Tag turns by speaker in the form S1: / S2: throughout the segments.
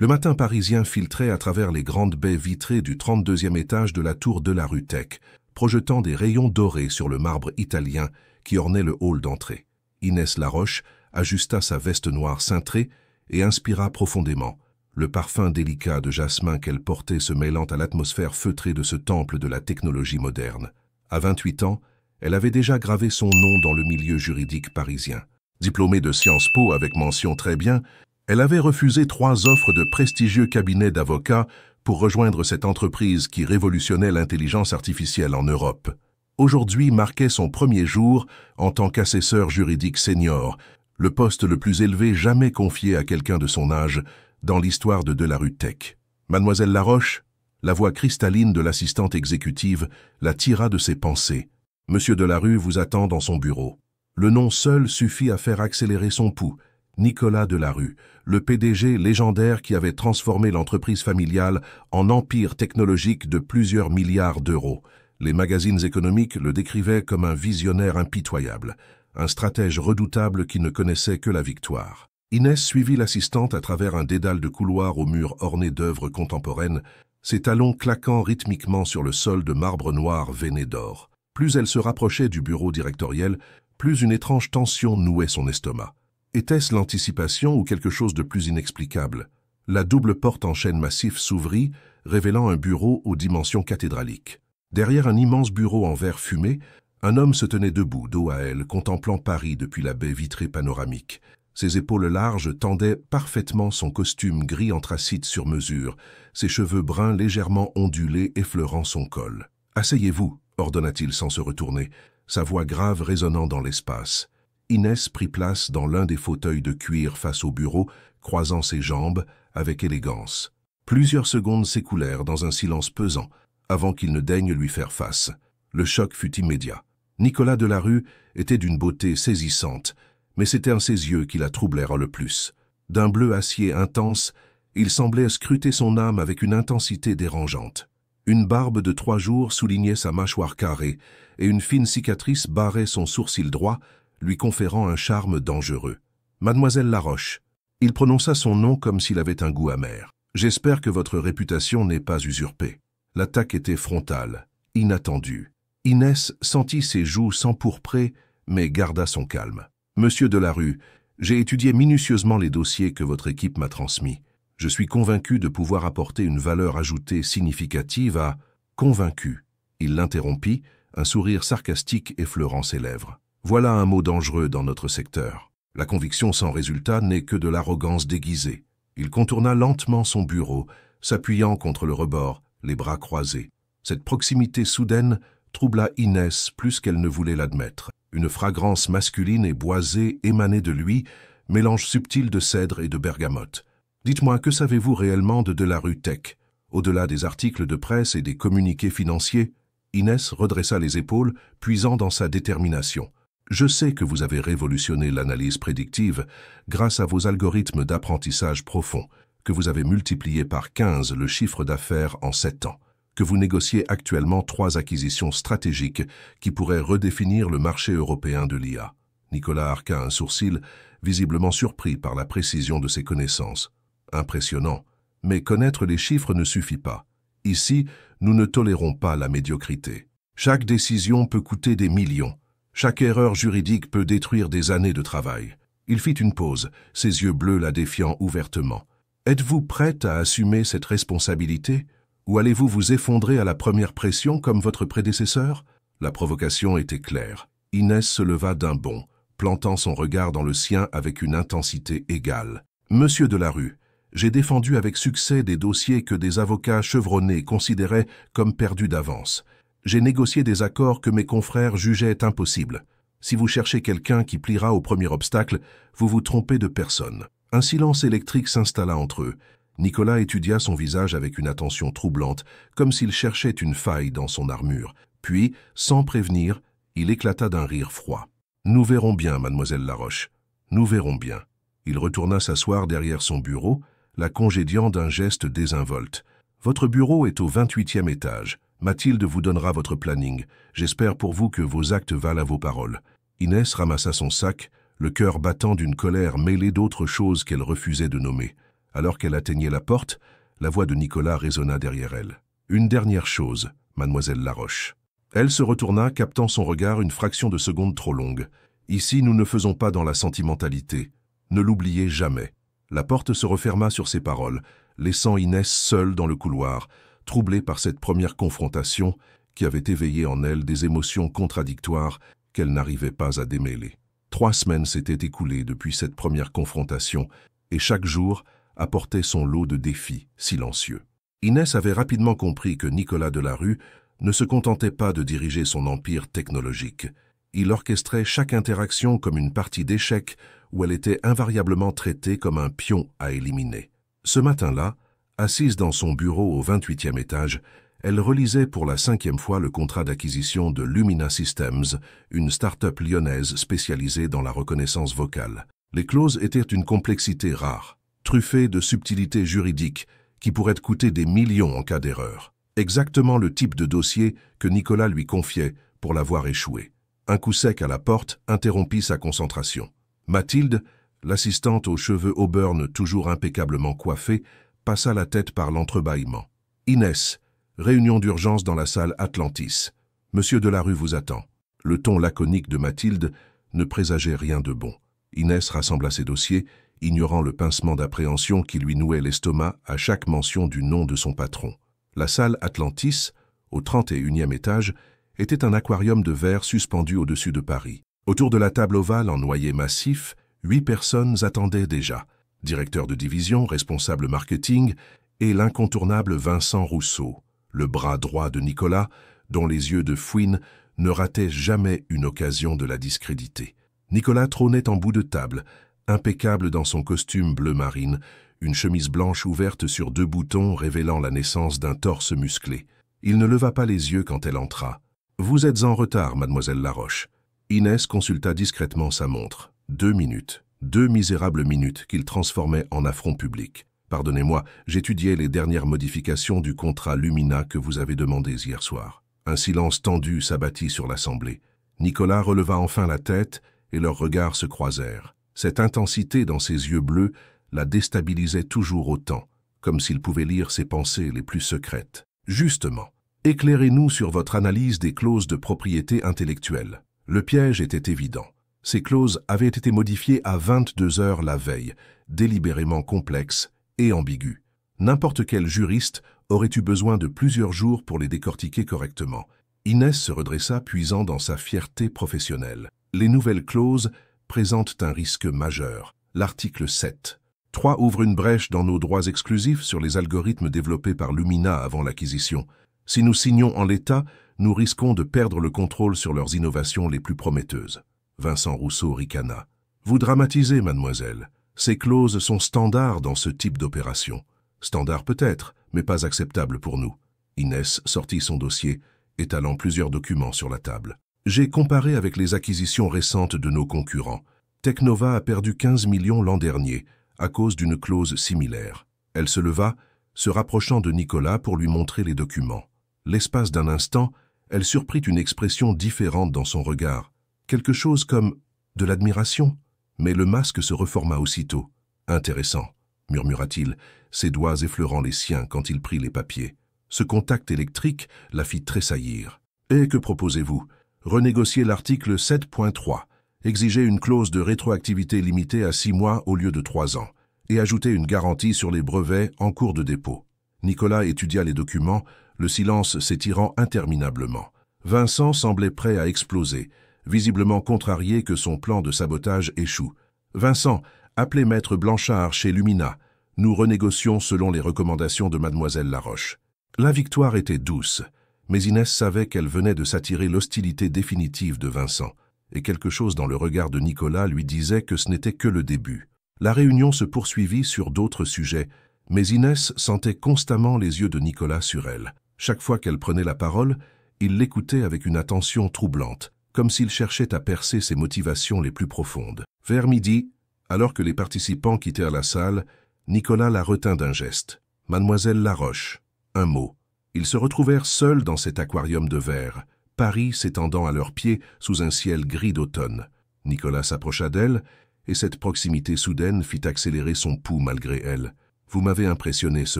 S1: Le matin parisien filtrait à travers les grandes baies vitrées du 32e étage de la tour de la rue Tech, projetant des rayons dorés sur le marbre italien qui ornait le hall d'entrée. Inès Laroche ajusta sa veste noire cintrée et inspira profondément, le parfum délicat de jasmin qu'elle portait se mêlant à l'atmosphère feutrée de ce temple de la technologie moderne. À 28 ans, elle avait déjà gravé son nom dans le milieu juridique parisien. Diplômée de Sciences Po avec mention très bien, elle avait refusé 3 offres de prestigieux cabinets d'avocats pour rejoindre cette entreprise qui révolutionnait l'intelligence artificielle en Europe. Aujourd'hui marquait son premier jour en tant qu'assesseur juridique senior, le poste le plus élevé jamais confié à quelqu'un de son âge dans l'histoire de la rue Tech. Mademoiselle Laroche, la voix cristalline de l'assistante exécutive, la tira de ses pensées. Monsieur Delarue vous attend dans son bureau. Le nom seul suffit à faire accélérer son pouls. Nicolas Delarue, le PDG légendaire qui avait transformé l'entreprise familiale en empire technologique de plusieurs milliards d'euros. Les magazines économiques le décrivaient comme un visionnaire impitoyable, un stratège redoutable qui ne connaissait que la victoire. Inès suivit l'assistante à travers un dédale de couloirs aux murs ornés d'œuvres contemporaines, ses talons claquant rythmiquement sur le sol de marbre noir veiné d'or. Plus elle se rapprochait du bureau directoriel, plus une étrange tension nouait son estomac. Était-ce l'anticipation ou quelque chose de plus inexplicable? La double porte en chêne massif s'ouvrit, révélant un bureau aux dimensions cathédraliques. Derrière un immense bureau en verre fumé, un homme se tenait debout, dos à elle, contemplant Paris depuis la baie vitrée panoramique. Ses épaules larges tendaient parfaitement son costume gris anthracite sur mesure, ses cheveux bruns légèrement ondulés effleurant son col. « Asseyez-vous » ordonna-t-il sans se retourner, sa voix grave résonnant dans l'espace. Inès prit place dans l'un des fauteuils de cuir face au bureau, croisant ses jambes avec élégance. Plusieurs secondes s'écoulèrent dans un silence pesant, avant qu'il ne daigne lui faire face. Le choc fut immédiat. Nicolas Delarue était d'une beauté saisissante, mais c'était ses yeux qui la troublèrent le plus. D'un bleu acier intense, il semblait scruter son âme avec une intensité dérangeante. Une barbe de 3 jours soulignait sa mâchoire carrée, et une fine cicatrice barrait son sourcil droit, lui conférant un charme dangereux. « Mademoiselle Laroche ». Il prononça son nom comme s'il avait un goût amer. « J'espère que votre réputation n'est pas usurpée. » L'attaque était frontale, inattendue. Inès sentit ses joues s'empourprer, mais garda son calme. « Monsieur Delarue, j'ai étudié minutieusement les dossiers que votre équipe m'a transmis. Je suis convaincu de pouvoir apporter une valeur ajoutée significative à... » « Convaincu ». Il l'interrompit, un sourire sarcastique effleurant ses lèvres. Voilà un mot dangereux dans notre secteur. La conviction sans résultat n'est que de l'arrogance déguisée. Il contourna lentement son bureau, s'appuyant contre le rebord, les bras croisés. Cette proximité soudaine troubla Inès plus qu'elle ne voulait l'admettre. Une fragrance masculine et boisée émanait de lui, mélange subtil de cèdre et de bergamote. « Dites-moi, que savez-vous réellement de la rue Tech, au-delà des articles de presse et des communiqués financiers ?» Inès redressa les épaules, puisant dans sa détermination. « Je sais que vous avez révolutionné l'analyse prédictive grâce à vos algorithmes d'apprentissage profond, que vous avez multiplié par 15 le chiffre d'affaires en 7 ans, que vous négociez actuellement 3 acquisitions stratégiques qui pourraient redéfinir le marché européen de l'IA. » Nicolas arqua un sourcil, visiblement surpris par la précision de ses connaissances. Impressionnant, mais connaître les chiffres ne suffit pas. Ici, nous ne tolérons pas la médiocrité. Chaque décision peut coûter des millions. Chaque erreur juridique peut détruire des années de travail. Il fit une pause, ses yeux bleus la défiant ouvertement. Êtes-vous prête à assumer cette responsabilité? Ou allez-vous vous effondrer à la première pression comme votre prédécesseur? La provocation était claire. Inès se leva d'un bond, plantant son regard dans le sien avec une intensité égale. « Monsieur Delarue, j'ai défendu avec succès des dossiers que des avocats chevronnés considéraient comme perdus d'avance. J'ai négocié des accords que mes confrères jugeaient impossibles. Si vous cherchez quelqu'un qui pliera au premier obstacle, vous vous trompez de personne. » Un silence électrique s'installa entre eux. Nicolas étudia son visage avec une attention troublante, comme s'il cherchait une faille dans son armure. Puis, sans prévenir, il éclata d'un rire froid. « Nous verrons bien, mademoiselle Laroche. Nous verrons bien. » Il retourna s'asseoir derrière son bureau, la congédiant d'un geste désinvolte. « Votre bureau est au 28e étage. Mathilde vous donnera votre planning. J'espère pour vous que vos actes valent à vos paroles. » Inès ramassa son sac, le cœur battant d'une colère mêlée d'autres choses qu'elle refusait de nommer. Alors qu'elle atteignait la porte, la voix de Nicolas résonna derrière elle. « Une dernière chose, mademoiselle Laroche. » Elle se retourna, captant son regard une fraction de seconde trop longue. « Ici, nous ne faisons pas dans la sentimentalité. Ne l'oubliez jamais. » La porte se referma sur ces paroles, laissant Inès seule dans le couloir, troublée par cette première confrontation qui avait éveillé en elle des émotions contradictoires qu'elle n'arrivait pas à démêler. 3 semaines s'étaient écoulées depuis cette première confrontation, et chaque jour apportait son lot de défis silencieux. Inès avait rapidement compris que Nicolas Delarue ne se contentait pas de diriger son empire technologique. Il orchestrait chaque interaction comme une partie d'échecs où elle était invariablement traitée comme un pion à éliminer. Ce matin-là, assise dans son bureau au 28e étage, elle relisait pour la 5e fois le contrat d'acquisition de Lumina Systems, une start-up lyonnaise spécialisée dans la reconnaissance vocale. Les clauses étaient une complexité rare, truffées de subtilités juridiques qui pourraient coûter des millions en cas d'erreur. Exactement le type de dossier que Nicolas lui confiait pour l'avoir échoué. Un coup sec à la porte interrompit sa concentration. Mathilde, l'assistante aux cheveux auburn toujours impeccablement coiffée, passa la tête par l'entrebâillement. « Inès, réunion d'urgence dans la salle Atlantis. Monsieur Delarue vous attend. » Le ton laconique de Mathilde ne présageait rien de bon. Inès rassembla ses dossiers, ignorant le pincement d'appréhension qui lui nouait l'estomac à chaque mention du nom de son patron. La salle Atlantis, au 31e étage, était un aquarium de verre suspendu au-dessus de Paris. Autour de la table ovale en noyer massif, 8 personnes attendaient déjà. Directeur de division, responsable marketing et l'incontournable Vincent Rousseau, le bras droit de Nicolas, dont les yeux de fouine ne rataient jamais une occasion de la discréditer. Nicolas trônait en bout de table, impeccable dans son costume bleu marine, une chemise blanche ouverte sur 2 boutons révélant la naissance d'un torse musclé. Il ne leva pas les yeux quand elle entra. « Vous êtes en retard, mademoiselle Laroche. » Inès consulta discrètement sa montre. 2 minutes. 2 misérables minutes qu'il transformait en affront public. « Pardonnez-moi, j'étudiais les dernières modifications du contrat Lumina que vous avez demandé hier soir. » Un silence tendu s'abattit sur l'assemblée. Nicolas releva enfin la tête et leurs regards se croisèrent. Cette intensité dans ses yeux bleus la déstabilisait toujours autant, comme s'il pouvait lire ses pensées les plus secrètes. « Justement, éclairez-nous sur votre analyse des clauses de propriété intellectuelle. » Le piège était évident. Ces clauses avaient été modifiées à 22 heures la veille, délibérément complexes et ambiguës. N'importe quel juriste aurait eu besoin de plusieurs jours pour les décortiquer correctement. Inès se redressa, puisant dans sa fierté professionnelle. Les nouvelles clauses présentent un risque majeur. L'article 7. 3 ouvre une brèche dans nos droits exclusifs sur les algorithmes développés par Lumina avant l'acquisition. Si nous signons en l'état, nous risquons de perdre le contrôle sur leurs innovations les plus prometteuses. Vincent Rousseau ricana. « Vous dramatisez, mademoiselle. Ces clauses sont standards dans ce type d'opération. Standard peut-être, mais pas acceptable pour nous. » Inès sortit son dossier, étalant plusieurs documents sur la table. « J'ai comparé avec les acquisitions récentes de nos concurrents. Technova a perdu 15 millions l'an dernier, à cause d'une clause similaire. » Elle se leva, se rapprochant de Nicolas pour lui montrer les documents. L'espace d'un instant, elle surprit une expression différente dans son regard. Quelque chose comme de l'admiration. Mais le masque se reforma aussitôt. « Intéressant, » murmura-t-il, ses doigts effleurant les siens quand il prit les papiers. Ce contact électrique la fit tressaillir. « Et que proposez-vous ? Renégocier l'article 7.3, exiger une clause de rétroactivité limitée à 6 mois au lieu de 3 ans, et ajouter une garantie sur les brevets en cours de dépôt. » Nicolas étudia les documents, le silence s'étirant interminablement. Vincent semblait prêt à exploser, visiblement contrarié que son plan de sabotage échoue. « Vincent, appelez Maître Blanchard chez Lumina. Nous renégocions selon les recommandations de mademoiselle Laroche. » La victoire était douce, mais Inès savait qu'elle venait de s'attirer l'hostilité définitive de Vincent, et quelque chose dans le regard de Nicolas lui disait que ce n'était que le début. La réunion se poursuivit sur d'autres sujets, mais Inès sentait constamment les yeux de Nicolas sur elle. Chaque fois qu'elle prenait la parole, il l'écoutait avec une attention troublante, comme s'il cherchait à percer ses motivations les plus profondes. Vers midi, alors que les participants quittèrent la salle, Nicolas la retint d'un geste. « Mademoiselle Laroche », un mot. Ils se retrouvèrent seuls dans cet aquarium de verre, Paris s'étendant à leurs pieds sous un ciel gris d'automne. Nicolas s'approcha d'elle, et cette proximité soudaine fit accélérer son pouls malgré elle. « Vous m'avez impressionné ce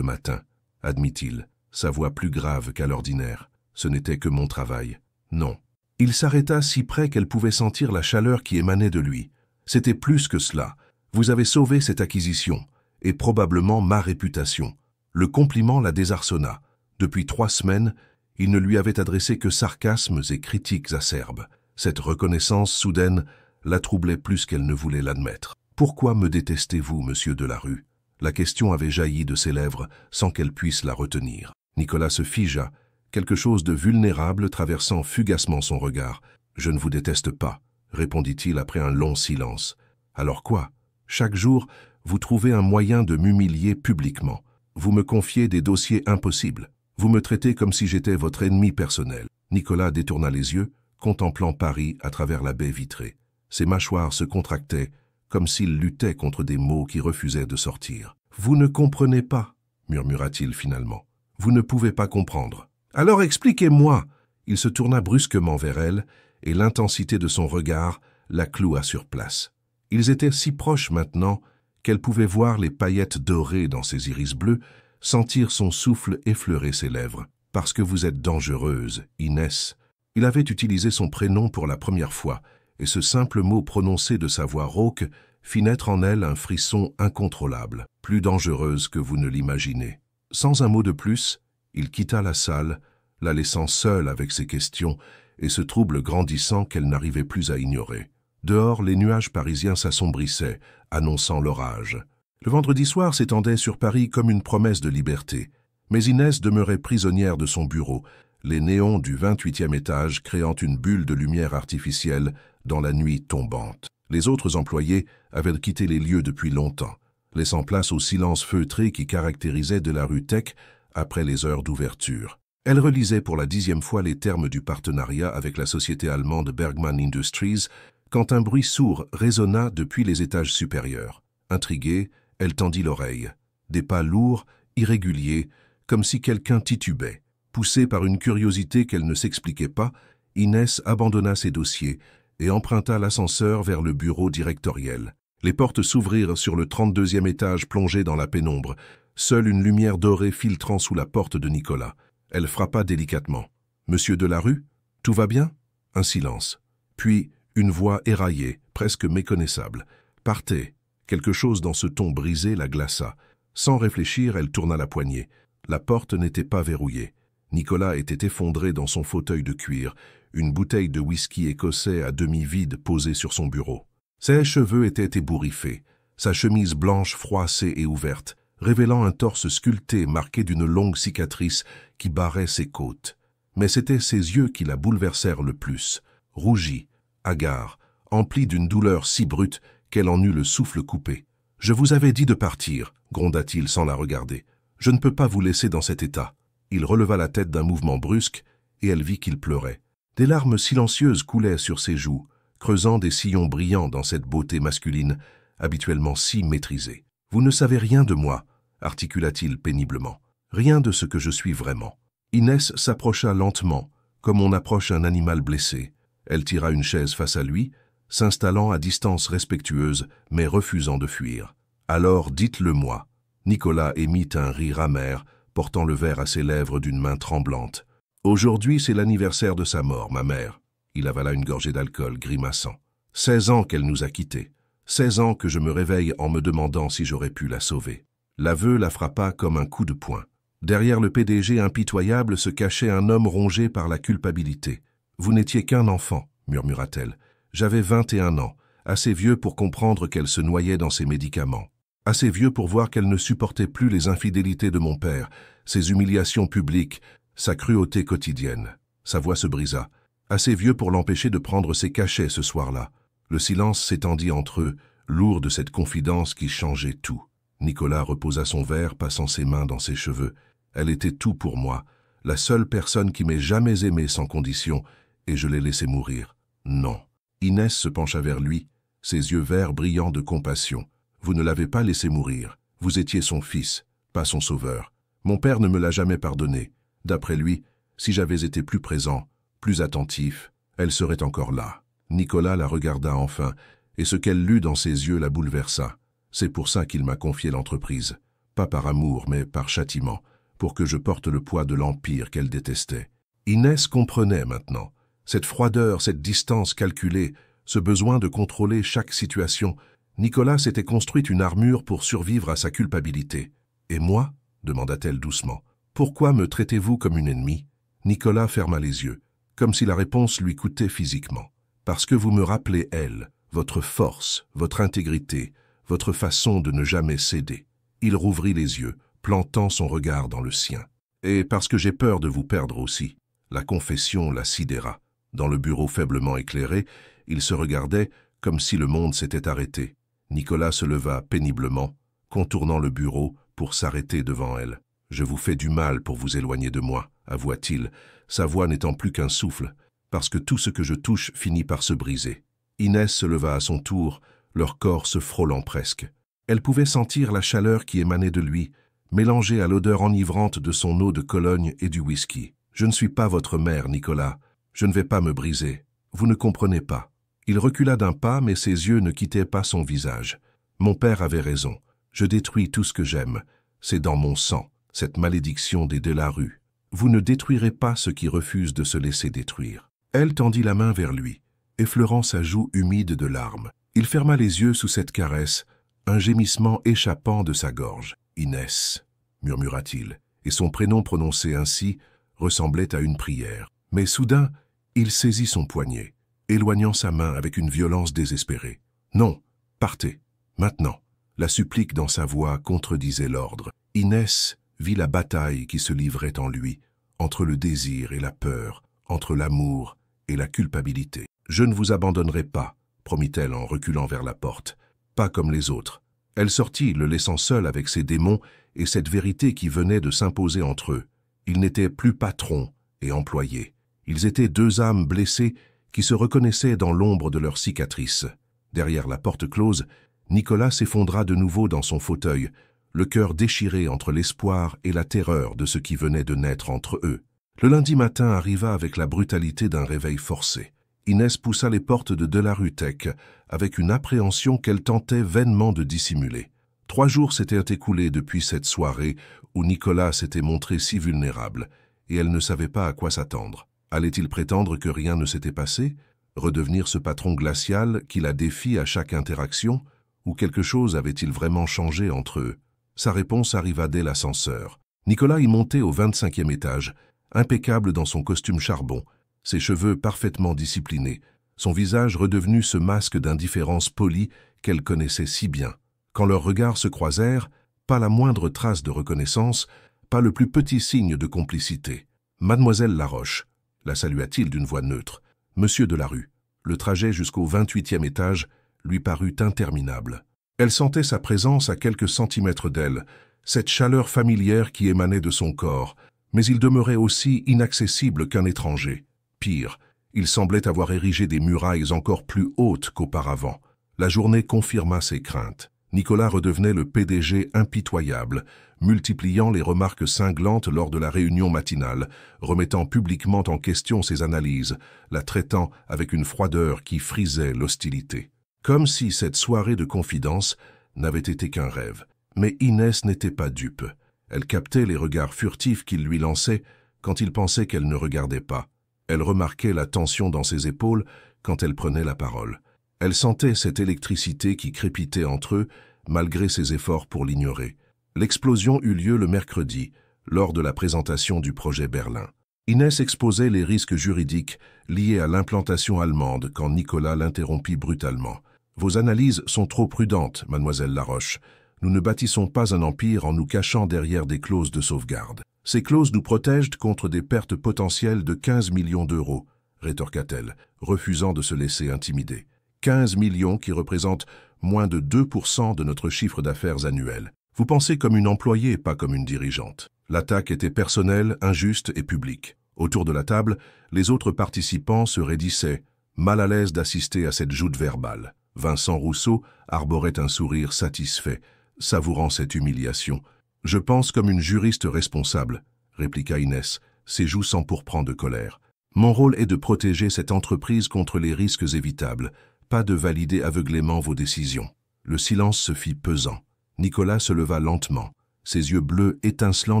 S1: matin, admit-il, sa voix plus grave qu'à l'ordinaire. Ce n'était que mon travail. Non. Il s'arrêta si près qu'elle pouvait sentir la chaleur qui émanait de lui. C'était plus que cela. Vous avez sauvé cette acquisition, et probablement ma réputation. Le compliment la désarçonna. Depuis 3 semaines, il ne lui avait adressé que sarcasmes et critiques acerbes. Cette reconnaissance soudaine la troublait plus qu'elle ne voulait l'admettre. « Pourquoi me détestez-vous, monsieur Delarue ?» La question avait jailli de ses lèvres sans qu'elle puisse la retenir. Nicolas se figea, quelque chose de vulnérable traversant fugacement son regard. « Je ne vous déteste pas, » répondit-il après un long silence. « Alors quoi? Chaque jour, vous trouvez un moyen de m'humilier publiquement. Vous me confiez des dossiers impossibles. Vous me traitez comme si j'étais votre ennemi personnel. » Nicolas détourna les yeux, contemplant Paris à travers la baie vitrée. Ses mâchoires se contractaient, comme s'il luttait contre des mots qui refusaient de sortir. « Vous ne comprenez pas, » murmura-t-il finalement. « Vous ne pouvez pas comprendre. Alors expliquez-moi !» Il se tourna brusquement vers elle, et l'intensité de son regard la cloua sur place. Ils étaient si proches maintenant qu'elle pouvait voir les paillettes dorées dans ses iris bleus, sentir son souffle effleurer ses lèvres. « Parce que vous êtes dangereuse, Inès. » Il avait utilisé son prénom pour la première fois, et ce simple mot prononcé de sa voix rauque fit naître en elle un frisson incontrôlable, plus dangereuse que vous ne l'imaginez. Sans un mot de plus, il quitta la salle, la laissant seule avec ses questions et ce trouble grandissant qu'elle n'arrivait plus à ignorer. Dehors, les nuages parisiens s'assombrissaient, annonçant l'orage. Le vendredi soir s'étendait sur Paris comme une promesse de liberté, mais Inès demeurait prisonnière de son bureau, les néons du 28e étage créant une bulle de lumière artificielle dans la nuit tombante. Les autres employés avaient quitté les lieux depuis longtemps, laissant place au silence feutré qui caractérisait Delarue Tech après les heures d'ouverture. Elle relisait pour la 10e fois les termes du partenariat avec la société allemande Bergmann Industries quand un bruit sourd résonna depuis les étages supérieurs. Intriguée, elle tendit l'oreille. Des pas lourds, irréguliers, comme si quelqu'un titubait. Poussée par une curiosité qu'elle ne s'expliquait pas, Inès abandonna ses dossiers et emprunta l'ascenseur vers le bureau directoriel. Les portes s'ouvrirent sur le 32e étage plongé dans la pénombre, seule une lumière dorée filtrant sous la porte de Nicolas. Elle frappa délicatement. « Monsieur Delarue, tout va bien ?» Un silence. Puis, une voix éraillée, presque méconnaissable. « Partez !» Quelque chose dans ce ton brisé la glaça. Sans réfléchir, elle tourna la poignée. La porte n'était pas verrouillée. Nicolas était effondré dans son fauteuil de cuir, une bouteille de whisky écossais à demi vide posée sur son bureau. Ses cheveux étaient ébouriffés, sa chemise blanche froissée et ouverte, révélant un torse sculpté marqué d'une longue cicatrice qui barrait ses côtes. Mais c'étaient ses yeux qui la bouleversèrent le plus, rougis, hagards, emplis d'une douleur si brute qu'elle en eut le souffle coupé. « Je vous avais dit de partir », gronda-t-il sans la regarder. « Je ne peux pas vous laisser dans cet état. » Il releva la tête d'un mouvement brusque et elle vit qu'il pleurait. Des larmes silencieuses coulaient sur ses joues, creusant des sillons brillants dans cette beauté masculine, habituellement si maîtrisée. « Vous ne savez rien de moi », articula-t-il péniblement. « Rien de ce que je suis vraiment. » Inès s'approcha lentement, comme on approche un animal blessé. Elle tira une chaise face à lui, s'installant à distance respectueuse, mais refusant de fuir. « Alors dites-le-moi. » Nicolas émit un rire amer, portant le verre à ses lèvres d'une main tremblante. « Aujourd'hui, c'est l'anniversaire de sa mort, ma mère. » Il avala une gorgée d'alcool, grimaçant. 16 ans qu'elle nous a quittés. 16 ans que je me réveille en me demandant si j'aurais pu la sauver. L'aveu la frappa comme un coup de poing. Derrière le PDG impitoyable se cachait un homme rongé par la culpabilité. « Vous n'étiez qu'un enfant, » murmura-t-elle. « J'avais 21 ans, assez vieux pour comprendre qu'elle se noyait dans ses médicaments. Assez vieux pour voir qu'elle ne supportait plus les infidélités de mon père, ses humiliations publiques, sa cruauté quotidienne. » Sa voix se brisa. Assez vieux pour l'empêcher de prendre ses cachets ce soir-là. Le silence s'étendit entre eux, lourd de cette confidence qui changeait tout. Nicolas reposa son verre, passant ses mains dans ses cheveux. Elle était tout pour moi, la seule personne qui m'ait jamais aimé sans condition, et je l'ai laissée mourir. Non. Inès se pencha vers lui, ses yeux verts brillants de compassion. Vous ne l'avez pas laissé mourir. Vous étiez son fils, pas son sauveur. Mon père ne me l'a jamais pardonné. D'après lui, si j'avais été plus présent, plus attentif, elle serait encore là. Nicolas la regarda enfin, et ce qu'elle lut dans ses yeux la bouleversa. C'est pour ça qu'il m'a confié l'entreprise. pas par amour, mais par châtiment, pour que je porte le poids de l'empire qu'elle détestait. Inès comprenait maintenant. Cette froideur, cette distance calculée, ce besoin de contrôler chaque situation. Nicolas s'était construit une armure pour survivre à sa culpabilité. « Et moi » demanda-t-elle doucement. « Pourquoi me traitez-vous comme une ennemie ?» Nicolas ferma les yeux, comme si la réponse lui coûtait physiquement. « Parce que vous me rappelez elle, votre force, votre intégrité, votre façon de ne jamais céder. » Il rouvrit les yeux, plantant son regard dans le sien. « Et parce que j'ai peur de vous perdre aussi. » La confession la sidéra. Dans le bureau faiblement éclairé, il se regardait comme si le monde s'était arrêté. Nicolas se leva péniblement, contournant le bureau pour s'arrêter devant elle. « Je vous fais du mal pour vous éloigner de moi, » avoua-t-il, sa voix n'étant plus qu'un souffle, parce que tout ce que je touche finit par se briser. Inès se leva à son tour, leur corps se frôlant presque. Elle pouvait sentir la chaleur qui émanait de lui, mélangée à l'odeur enivrante de son eau de Cologne et du whisky. « Je ne suis pas votre mère, Nicolas. Je ne vais pas me briser. Vous ne comprenez pas. » Il recula d'un pas, mais ses yeux ne quittaient pas son visage. « Mon père avait raison. Je détruis tout ce que j'aime. C'est dans mon sang, cette malédiction des Delarue. Vous ne détruirez pas ceux qui refusent de se laisser détruire. » Elle tendit la main vers lui, effleurant sa joue humide de larmes. Il ferma les yeux sous cette caresse, un gémissement échappant de sa gorge. « Inès » murmura-t-il, et son prénom prononcé ainsi ressemblait à une prière. Mais soudain, il saisit son poignet, éloignant sa main avec une violence désespérée. « Non, partez, maintenant !» La supplique dans sa voix contredisait l'ordre. Inès vit la bataille qui se livrait en lui, entre le désir et la peur, entre l'amour et la culpabilité. « Je ne vous abandonnerai pas », promit-elle en reculant vers la porte. « Pas comme les autres. » Elle sortit, le laissant seul avec ses démons et cette vérité qui venait de s'imposer entre eux. Ils n'étaient plus patrons et employés. Ils étaient deux âmes blessées qui se reconnaissaient dans l'ombre de leurs cicatrices. Derrière la porte close, Nicolas s'effondra de nouveau dans son fauteuil, le cœur déchiré entre l'espoir et la terreur de ce qui venait de naître entre eux. Le lundi matin arriva avec la brutalité d'un réveil forcé. Inès poussa les portes de Delarue Tech avec une appréhension qu'elle tentait vainement de dissimuler. 3 jours s'étaient écoulés depuis cette soirée où Nicolas s'était montré si vulnérable, et elle ne savait pas à quoi s'attendre. Allait-il prétendre que rien ne s'était passé, redevenir ce patron glacial qui la défie à chaque interaction, ou quelque chose avait-il vraiment changé entre eux? Sa réponse arriva dès l'ascenseur. Nicolas y montait au 25e étage, impeccable dans son costume charbon, ses cheveux parfaitement disciplinés, son visage redevenu ce masque d'indifférence polie qu'elle connaissait si bien. Quand leurs regards se croisèrent, pas la moindre trace de reconnaissance, pas le plus petit signe de complicité. « Mademoiselle Laroche », la salua-t-il d'une voix neutre. « Monsieur Delarue ». Le trajet jusqu'au 28e étage lui parut interminable. Elle sentait sa présence à quelques centimètres d'elle, cette chaleur familière qui émanait de son corps, mais il demeurait aussi inaccessible qu'un étranger. Pire, il semblait avoir érigé des murailles encore plus hautes qu'auparavant. La journée confirma ses craintes. Nicolas redevenait le PDG impitoyable, multipliant les remarques cinglantes lors de la réunion matinale, remettant publiquement en question ses analyses, la traitant avec une froideur qui frisait l'hostilité. Comme si cette soirée de confidence n'avait été qu'un rêve. Mais Inès n'était pas dupe. Elle captait les regards furtifs qu'il lui lançait quand il pensait qu'elle ne regardait pas. Elle remarquait la tension dans ses épaules quand elle prenait la parole. Elle sentait cette électricité qui crépitait entre eux, malgré ses efforts pour l'ignorer. L'explosion eut lieu le mercredi, lors de la présentation du projet Berlin. Inès exposait les risques juridiques liés à l'implantation allemande quand Nicolas l'interrompit brutalement. « Vos analyses sont trop prudentes, mademoiselle Laroche. Nous ne bâtissons pas un empire en nous cachant derrière des clauses de sauvegarde. Ces clauses nous protègent contre des pertes potentielles de 15 millions d'euros, rétorqua-t-elle, refusant de se laisser intimider. 15 millions qui représentent moins de 2% de notre chiffre d'affaires annuel. Vous pensez comme une employée, pas comme une dirigeante. » L'attaque était personnelle, injuste et publique. Autour de la table, les autres participants se raidissaient, mal à l'aise d'assister à cette joute verbale. Vincent Rousseau arborait un sourire satisfait, savourant cette humiliation. « Je pense comme une juriste responsable, » répliqua Inès, ses joues s'empourprant de colère. « Mon rôle est de protéger cette entreprise contre les risques évitables, pas de valider aveuglément vos décisions. » Le silence se fit pesant. Nicolas se leva lentement, ses yeux bleus étincelant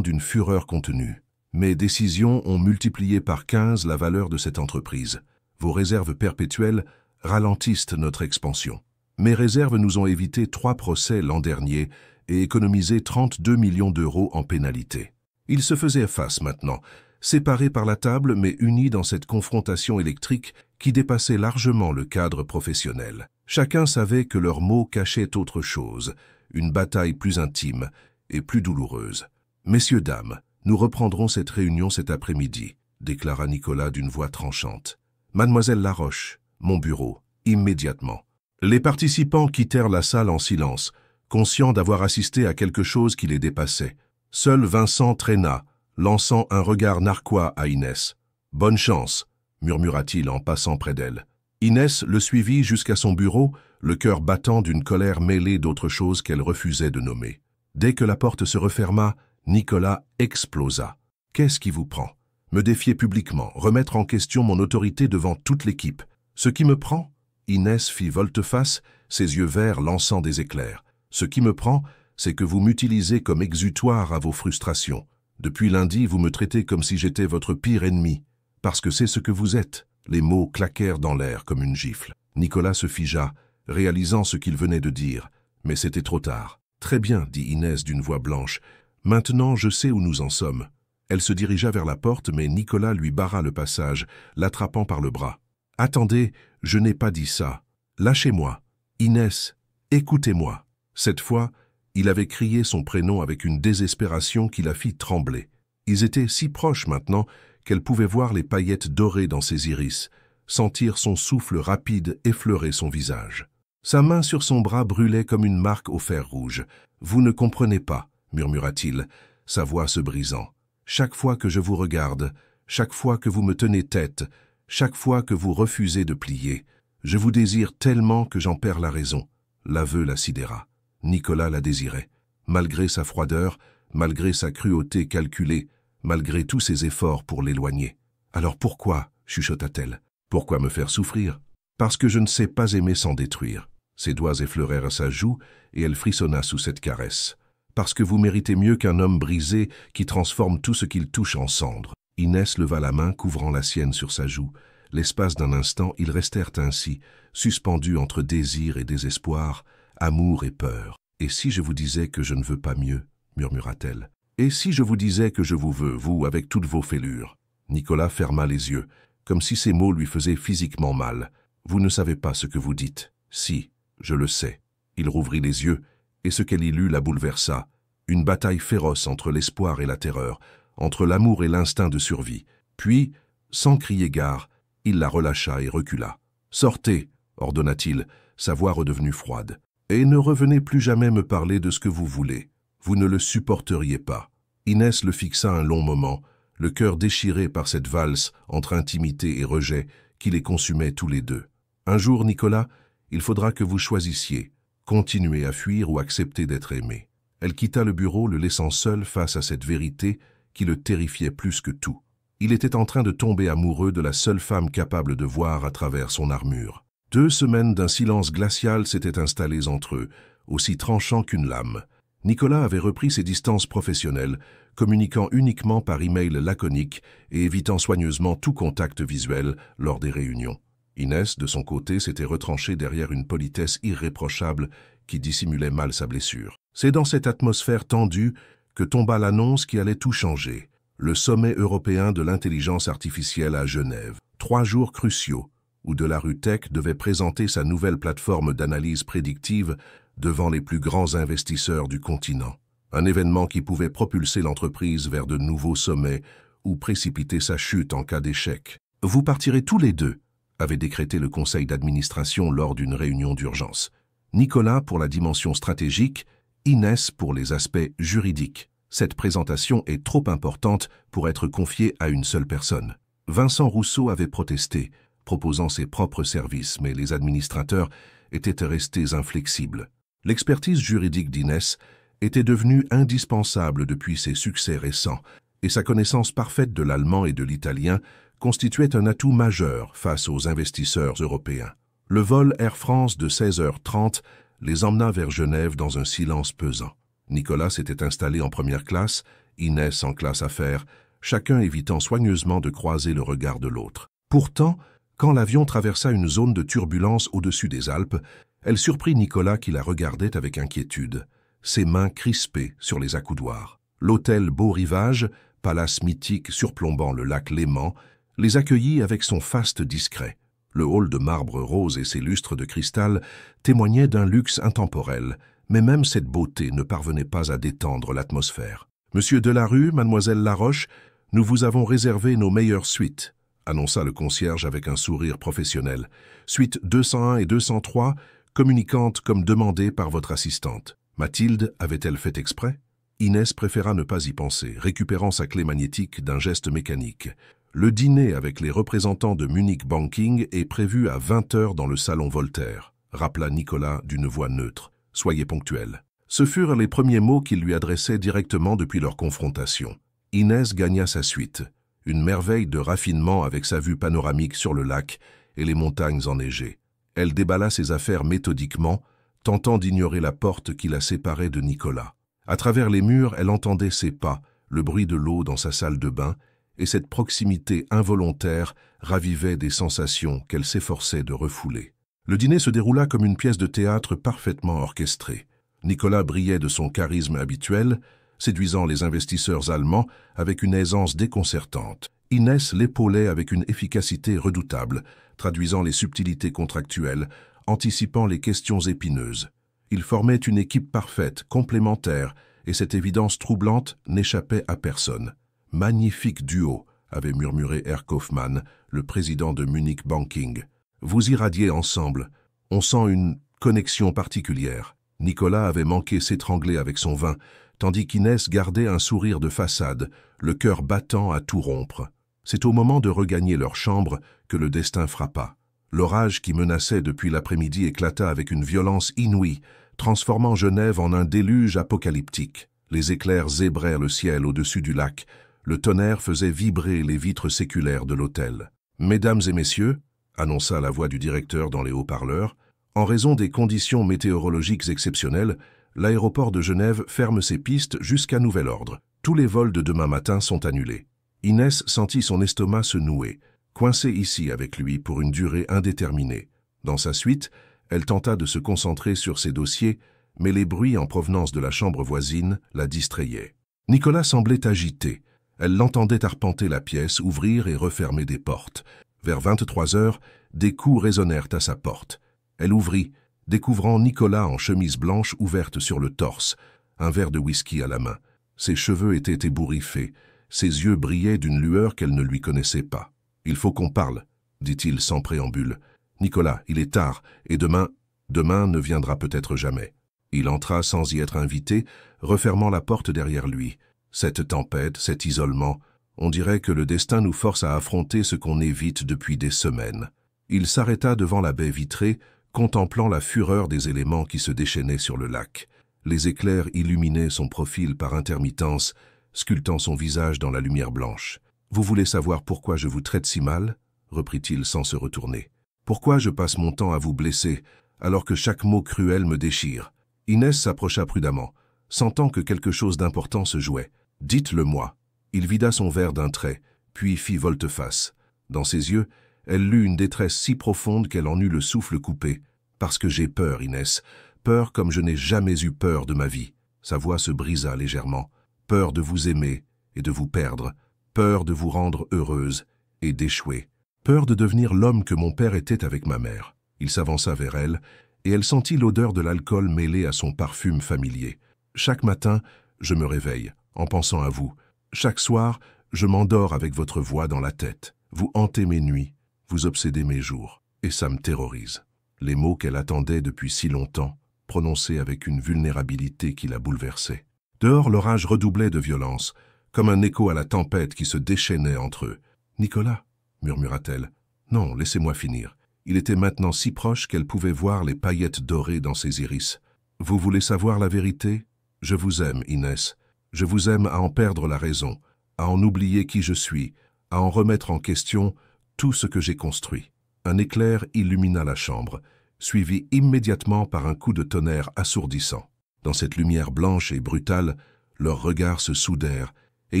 S1: d'une fureur contenue. Mes décisions ont multiplié par 15 la valeur de cette entreprise. Vos réserves perpétuelles ralentissent notre expansion. Mes réserves nous ont évité 3 procès l'an dernier et économisé 32 millions d'euros en pénalités. Ils se faisaient face maintenant, séparés par la table mais unis dans cette confrontation électrique qui dépassait largement le cadre professionnel. Chacun savait que leurs mots cachaient autre chose, une bataille plus intime et plus douloureuse. « Messieurs, dames, nous reprendrons cette réunion cet après-midi », déclara Nicolas d'une voix tranchante. « Mademoiselle Laroche, mon bureau, immédiatement. » Les participants quittèrent la salle en silence, conscients d'avoir assisté à quelque chose qui les dépassait. Seul Vincent traîna, lançant un regard narquois à Inès. « Bonne chance », murmura-t-il en passant près d'elle. Inès le suivit jusqu'à son bureau, le cœur battant d'une colère mêlée d'autre chose qu'elle refusait de nommer. Dès que la porte se referma, Nicolas explosa. « Qu'est-ce qui vous prend? Me défier publiquement, remettre en question mon autorité devant toute l'équipe. Ce qui me prend ?» Inès fit volte-face, ses yeux verts lançant des éclairs. « Ce qui me prend, c'est que vous m'utilisez comme exutoire à vos frustrations. Depuis lundi, vous me traitez comme si j'étais votre pire ennemi. Parce que c'est ce que vous êtes. » Les mots claquèrent dans l'air comme une gifle. Nicolas se figea, réalisant ce qu'il venait de dire. Mais c'était trop tard. « Très bien, » dit Inès d'une voix blanche. « Maintenant, je sais où nous en sommes. » Elle se dirigea vers la porte, mais Nicolas lui barra le passage, l'attrapant par le bras. « Attendez, je n'ai pas dit ça. Lâchez-moi. Inès, écoutez-moi. » Cette fois, il avait crié son prénom avec une désespération qui la fit trembler. Ils étaient si proches maintenant qu'elle pouvait voir les paillettes dorées dans ses iris, sentir son souffle rapide effleurer son visage. Sa main sur son bras brûlait comme une marque au fer rouge. « Vous ne comprenez pas, » murmura-t-il, sa voix se brisant. « Chaque fois que je vous regarde, chaque fois que vous me tenez tête, chaque fois que vous refusez de plier, je vous désire tellement que j'en perds la raison. » L'aveu la sidéra. Nicolas la désirait. Malgré sa froideur, malgré sa cruauté calculée, malgré tous ses efforts pour l'éloigner. « Alors pourquoi ?» chuchota-t-elle. « Pourquoi me faire souffrir ? Parce que je ne sais pas aimer sans détruire. » Ses doigts effleurèrent sa joue et elle frissonna sous cette caresse. « Parce que vous méritez mieux qu'un homme brisé qui transforme tout ce qu'il touche en cendres. » Inès leva la main couvrant la sienne sur sa joue. L'espace d'un instant, ils restèrent ainsi, suspendus entre désir et désespoir, amour et peur. « Et si je vous disais que je ne veux pas mieux ?» murmura-t-elle. « Et si je vous disais que je vous veux, vous, avec toutes vos fêlures ?» Nicolas ferma les yeux, comme si ces mots lui faisaient physiquement mal. « Vous ne savez pas ce que vous dites. »« Si, je le sais. » Il rouvrit les yeux, et ce qu'elle y lut la bouleversa. Une bataille féroce entre l'espoir et la terreur, entre l'amour et l'instinct de survie. Puis, sans crier gare, il la relâcha et recula. « Sortez !» ordonna-t-il, sa voix redevenue froide. « Et ne revenez plus jamais me parler de ce que vous voulez. Vous ne le supporteriez pas. » Inès le fixa un long moment, le cœur déchiré par cette valse entre intimité et rejet qui les consumait tous les deux. « Un jour, Nicolas, il faudra que vous choisissiez, continuer à fuir ou accepter d'être aimé. » Elle quitta le bureau, le laissant seul face à cette vérité qui le terrifiait plus que tout. Il était en train de tomber amoureux de la seule femme capable de voir à travers son armure. 2 semaines d'un silence glacial s'étaient installées entre eux, aussi tranchant qu'une lame. Nicolas avait repris ses distances professionnelles, communiquant uniquement par email laconique et évitant soigneusement tout contact visuel lors des réunions. Inès, de son côté, s'était retranchée derrière une politesse irréprochable qui dissimulait mal sa blessure. C'est dans cette atmosphère tendue que tomba l'annonce qui allait tout changer. Le sommet européen de l'intelligence artificielle à Genève. 3 jours cruciaux, où De La Rue Tech devait présenter sa nouvelle plateforme d'analyse prédictive devant les plus grands investisseurs du continent. Un événement qui pouvait propulser l'entreprise vers de nouveaux sommets ou précipiter sa chute en cas d'échec. « Vous partirez tous les deux », avait décrété le conseil d'administration lors d'une réunion d'urgence. Nicolas pour la dimension stratégique, Inès pour les aspects juridiques. Cette présentation est trop importante pour être confiée à une seule personne. Vincent Rousseau avait protesté, proposant ses propres services, mais les administrateurs étaient restés inflexibles. L'expertise juridique d'Inès était devenue indispensable depuis ses succès récents, et sa connaissance parfaite de l'allemand et de l'italien constituait un atout majeur face aux investisseurs européens. Le vol Air France de 16h30 les emmena vers Genève dans un silence pesant. Nicolas s'était installé en première classe, Inès en classe affaires, chacun évitant soigneusement de croiser le regard de l'autre. Pourtant, quand l'avion traversa une zone de turbulence au-dessus des Alpes, elle surprit Nicolas qui la regardait avec inquiétude, ses mains crispées sur les accoudoirs. L'hôtel Beau Rivage, palace mythique surplombant le lac Léman, les accueillit avec son faste discret. Le hall de marbre rose et ses lustres de cristal témoignaient d'un luxe intemporel, mais même cette beauté ne parvenait pas à détendre l'atmosphère. « Monsieur Delarue, mademoiselle Laroche, nous vous avons réservé nos meilleures suites », annonça le concierge avec un sourire professionnel. « Suite 201 et 203, communicantes comme demandé par votre assistante. » Mathilde avait-elle fait exprès? Inès préféra ne pas y penser, récupérant sa clé magnétique d'un geste mécanique. Le dîner avec les représentants de Munich Banking est prévu à 20h dans le salon Voltaire, rappela Nicolas d'une voix neutre. « Soyez ponctuel. » Ce furent les premiers mots qu'il lui adressait directement depuis leur confrontation. Inès gagna sa suite, une merveille de raffinement avec sa vue panoramique sur le lac et les montagnes enneigées. Elle déballa ses affaires méthodiquement, tentant d'ignorer la porte qui la séparait de Nicolas. À travers les murs, elle entendait ses pas, le bruit de l'eau dans sa salle de bain, et cette proximité involontaire ravivait des sensations qu'elle s'efforçait de refouler. Le dîner se déroula comme une pièce de théâtre parfaitement orchestrée. Nicolas brillait de son charisme habituel, séduisant les investisseurs allemands avec une aisance déconcertante. Inès l'épaulait avec une efficacité redoutable, traduisant les subtilités contractuelles, anticipant les questions épineuses. Ils formaient une équipe parfaite, complémentaire, et cette évidence troublante n'échappait à personne. « Magnifique duo », avait murmuré Herr Kaufmann, le président de Munich Banking. « Vous irradiez ensemble. On sent une connexion particulière. » Nicolas avait manqué s'étrangler avec son vin, tandis qu'Inès gardait un sourire de façade, le cœur battant à tout rompre. C'est au moment de regagner leur chambre que le destin frappa. L'orage qui menaçait depuis l'après-midi éclata avec une violence inouïe, transformant Genève en un déluge apocalyptique. Les éclairs zébrèrent le ciel au-dessus du lac. Le tonnerre faisait vibrer les vitres séculaires de l'hôtel. « Mesdames et messieurs », annonça la voix du directeur dans les haut-parleurs, « en raison des conditions météorologiques exceptionnelles, l'aéroport de Genève ferme ses pistes jusqu'à nouvel ordre. Tous les vols de demain matin sont annulés. » Inès sentit son estomac se nouer, coincée ici avec lui pour une durée indéterminée. Dans sa suite, elle tenta de se concentrer sur ses dossiers, mais les bruits en provenance de la chambre voisine la distrayaient. Nicolas semblait agité. Elle l'entendait arpenter la pièce, ouvrir et refermer des portes. Vers 23h, des coups résonnèrent à sa porte. Elle ouvrit, découvrant Nicolas en chemise blanche ouverte sur le torse, un verre de whisky à la main. Ses cheveux étaient ébouriffés, ses yeux brillaient d'une lueur qu'elle ne lui connaissait pas. « Il faut qu'on parle », dit-il sans préambule. « Nicolas, il est tard, et demain ne viendra peut-être jamais. » Il entra sans y être invité, refermant la porte derrière lui. Cette tempête, cet isolement, on dirait que le destin nous force à affronter ce qu'on évite depuis des semaines. Il s'arrêta devant la baie vitrée, contemplant la fureur des éléments qui se déchaînaient sur le lac. Les éclairs illuminaient son profil par intermittence, sculptant son visage dans la lumière blanche. « Vous voulez savoir pourquoi je vous traite si mal ?» reprit-il sans se retourner. « Pourquoi je passe mon temps à vous blesser, alors que chaque mot cruel me déchire ?» Inès s'approcha prudemment, sentant que quelque chose d'important se jouait. « Dites-le-moi. » Il vida son verre d'un trait, puis fit volte-face. Dans ses yeux, elle lut une détresse si profonde qu'elle en eut le souffle coupé. « Parce que j'ai peur, Inès. Peur comme je n'ai jamais eu peur de ma vie. » Sa voix se brisa légèrement. « Peur de vous aimer et de vous perdre. Peur de vous rendre heureuse et d'échouer. Peur de devenir l'homme que mon père était avec ma mère. » Il s'avança vers elle, et elle sentit l'odeur de l'alcool mêlée à son parfum familier. « Chaque matin, je me réveille, en pensant à vous. Chaque soir, je m'endors avec votre voix dans la tête. Vous hantez mes nuits, vous obsédez mes jours, et ça me terrorise. » Les mots qu'elle attendait depuis si longtemps, prononcés avec une vulnérabilité qui la bouleversait. Dehors, l'orage redoublait de violence, comme un écho à la tempête qui se déchaînait entre eux. « Nicolas » murmura-t-elle. « Non, laissez-moi finir. » Il était maintenant si proche qu'elle pouvait voir les paillettes dorées dans ses iris. « Vous voulez savoir la vérité? Je vous aime, Inès. Je vous aime à en perdre la raison, à en oublier qui je suis, à en remettre en question tout ce que j'ai construit. » Un éclair illumina la chambre, suivi immédiatement par un coup de tonnerre assourdissant. Dans cette lumière blanche et brutale, leurs regards se soudèrent, et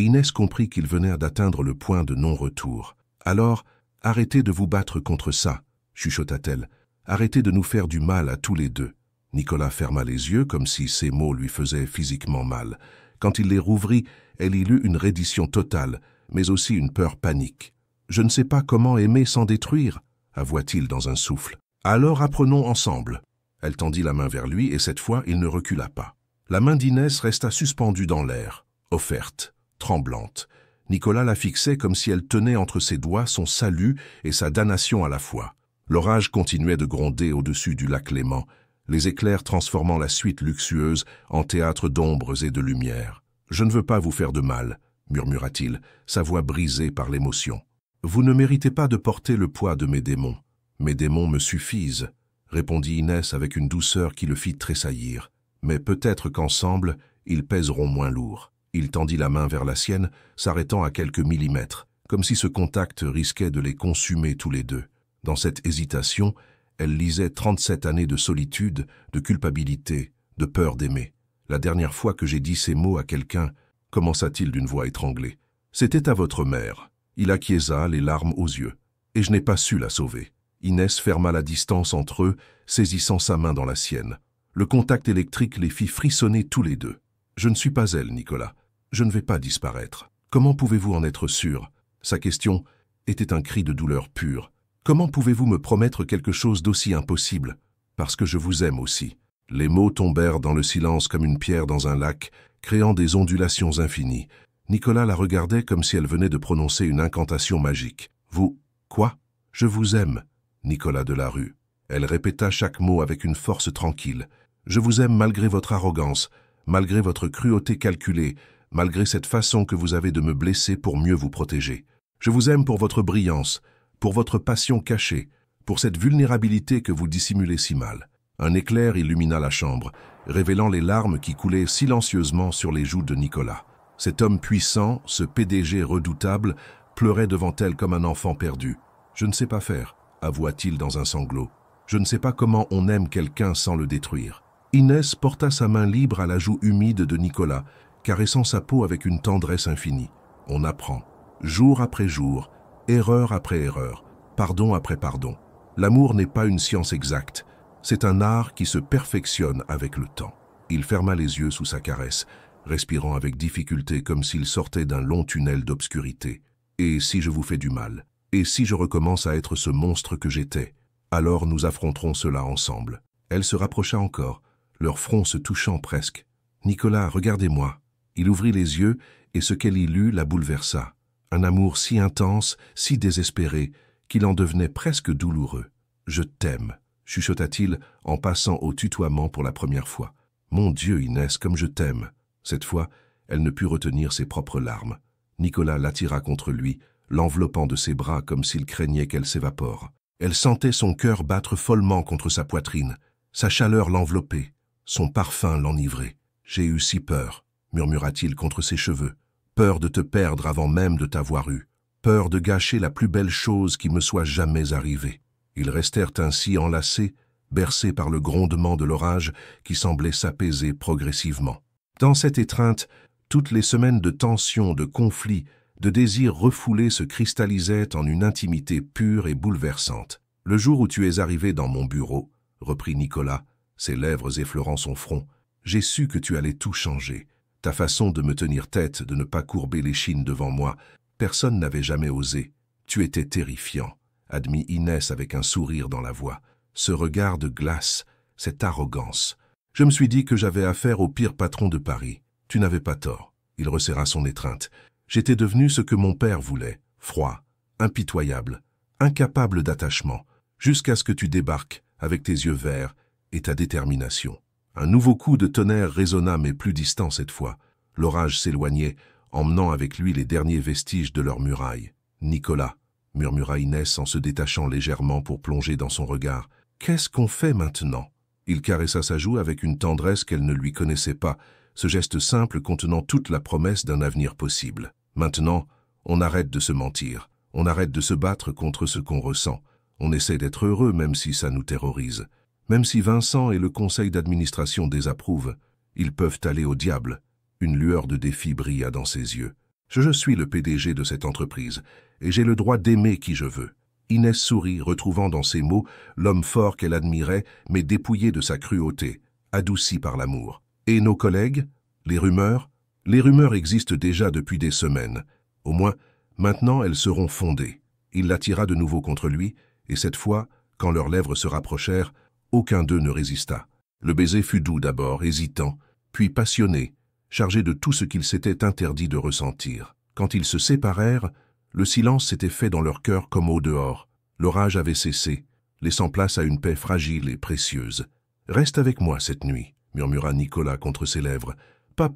S1: Inès comprit qu'ils venaient d'atteindre le point de non-retour. « Alors, arrêtez de vous battre contre ça, » chuchota-t-elle. « Arrêtez de nous faire du mal à tous les deux. » Nicolas ferma les yeux comme si ces mots lui faisaient physiquement mal. Quand il les rouvrit, elle y lut une reddition totale, mais aussi une peur panique. « Je ne sais pas comment aimer sans détruire, » avoua-t-il dans un souffle. « Alors apprenons ensemble. » Elle tendit la main vers lui et cette fois, il ne recula pas. La main d'Inès resta suspendue dans l'air, offerte, tremblante. Nicolas la fixait comme si elle tenait entre ses doigts son salut et sa damnation à la fois. L'orage continuait de gronder au-dessus du lac Léman, les éclairs transformant la suite luxueuse en théâtre d'ombres et de lumière. « Je ne veux pas vous faire de mal, » murmura-t-il, sa voix brisée par l'émotion. « Vous ne méritez pas de porter le poids de mes démons. Mes démons me suffisent, » répondit Inès avec une douceur qui le fit tressaillir. « Mais peut-être qu'ensemble, ils pèseront moins lourd. » Il tendit la main vers la sienne, s'arrêtant à quelques millimètres, comme si ce contact risquait de les consumer tous les deux. Dans cette hésitation, elle lisait 37 années de solitude, de culpabilité, de peur d'aimer. « La dernière fois que j'ai dit ces mots à quelqu'un, » commença-t-il d'une voix étranglée, « c'était à votre mère. » Il acquiesça, les larmes aux yeux. « Et je n'ai pas su la sauver. » Inès ferma la distance entre eux, saisissant sa main dans la sienne. Le contact électrique les fit frissonner tous les deux. « Je ne suis pas elle, Nicolas. Je ne vais pas disparaître. Comment pouvez-vous en être sûr ?» Sa question était un cri de douleur pure. « Comment pouvez-vous me promettre quelque chose d'aussi impossible ? Parce que je vous aime aussi. » Les mots tombèrent dans le silence comme une pierre dans un lac, créant des ondulations infinies. Nicolas la regardait comme si elle venait de prononcer une incantation magique. « Vous, quoi ? Je vous aime, Nicolas Delarue. » Elle répéta chaque mot avec une force tranquille. « Je vous aime malgré votre arrogance, malgré votre cruauté calculée, malgré cette façon que vous avez de me blesser pour mieux vous protéger. Je vous aime pour votre brillance, pour votre passion cachée, pour cette vulnérabilité que vous dissimulez si mal. » Un éclair illumina la chambre, révélant les larmes qui coulaient silencieusement sur les joues de Nicolas. Cet homme puissant, ce PDG redoutable, pleurait devant elle comme un enfant perdu. « Je ne sais pas faire, » avoua-t-il dans un sanglot. « Je ne sais pas comment on aime quelqu'un sans le détruire. » Inès porta sa main libre à la joue humide de Nicolas, caressant sa peau avec une tendresse infinie. On apprend, jour après jour, erreur après erreur, pardon après pardon. L'amour n'est pas une science exacte, c'est un art qui se perfectionne avec le temps. Il ferma les yeux sous sa caresse, respirant avec difficulté comme s'il sortait d'un long tunnel d'obscurité. « Et si je vous fais du mal ? Et si je recommence à être ce monstre que j'étais ? Alors nous affronterons cela ensemble. » Elle se rapprocha encore, leurs fronts se touchant presque. « Nicolas, regardez-moi. » Il ouvrit les yeux et ce qu'elle y lut la bouleversa. Un amour si intense, si désespéré, qu'il en devenait presque douloureux. « Je t'aime », chuchota-t-il en passant au tutoiement pour la première fois. « Mon Dieu, Inès, comme je t'aime !» Cette fois, elle ne put retenir ses propres larmes. Nicolas l'attira contre lui, l'enveloppant de ses bras comme s'il craignait qu'elle s'évapore. Elle sentait son cœur battre follement contre sa poitrine. Sa chaleur l'enveloppait, son parfum l'enivrait. « J'ai eu si peur », murmura-t-il contre ses cheveux. « Peur de te perdre avant même de t'avoir eu. Peur de gâcher la plus belle chose qui me soit jamais arrivée. » Ils restèrent ainsi enlacés, bercés par le grondement de l'orage qui semblait s'apaiser progressivement. Dans cette étreinte, toutes les semaines de tension, de conflits, de désirs refoulés se cristallisaient en une intimité pure et bouleversante. « Le jour où tu es arrivé dans mon bureau, » reprit Nicolas, ses lèvres effleurant son front, « j'ai su que tu allais tout changer. Ta façon de me tenir tête, de ne pas courber l'échine devant moi, personne n'avait jamais osé. Tu étais terrifiant. » admit Inès avec un sourire dans la voix. Ce regard de glace, cette arrogance. Je me suis dit que j'avais affaire au pire patron de Paris. Tu n'avais pas tort. Il resserra son étreinte. J'étais devenu ce que mon père voulait, froid, impitoyable, incapable d'attachement, jusqu'à ce que tu débarques avec tes yeux verts et ta détermination. Un nouveau coup de tonnerre résonna mais plus distant cette fois. L'orage s'éloignait, emmenant avec lui les derniers vestiges de leurs murailles. « Nicolas », murmura Inès en se détachant légèrement pour plonger dans son regard. « Qu'est-ce qu'on fait maintenant ?» Il caressa sa joue avec une tendresse qu'elle ne lui connaissait pas, ce geste simple contenant toute la promesse d'un avenir possible. « Maintenant, on arrête de se mentir, on arrête de se battre contre ce qu'on ressent. On essaie d'être heureux même si ça nous terrorise. Même si Vincent et le conseil d'administration désapprouvent, Ils peuvent aller au diable. Une lueur de défi brilla dans ses yeux. Je suis le PDG de cette entreprise, et j'ai le droit d'aimer qui je veux. Inès sourit, retrouvant dans ses mots l'homme fort qu'elle admirait, mais dépouillé de sa cruauté, adouci par l'amour. Et nos collègues? Les rumeurs? Les rumeurs existent déjà depuis des semaines. Au moins, maintenant elles seront fondées. Il la tira de nouveau contre lui, et cette fois, quand leurs lèvres se rapprochèrent, aucun d'eux ne résista. Le baiser fut doux d'abord, hésitant, puis passionné, chargé de tout ce qu'ils s'étaient interdit de ressentir. Quand ils se séparèrent, le silence s'était fait dans leur cœur comme au dehors. L'orage avait cessé, laissant place à une paix fragile et précieuse. « Reste avec moi cette nuit », murmura Nicolas contre ses lèvres. « Pas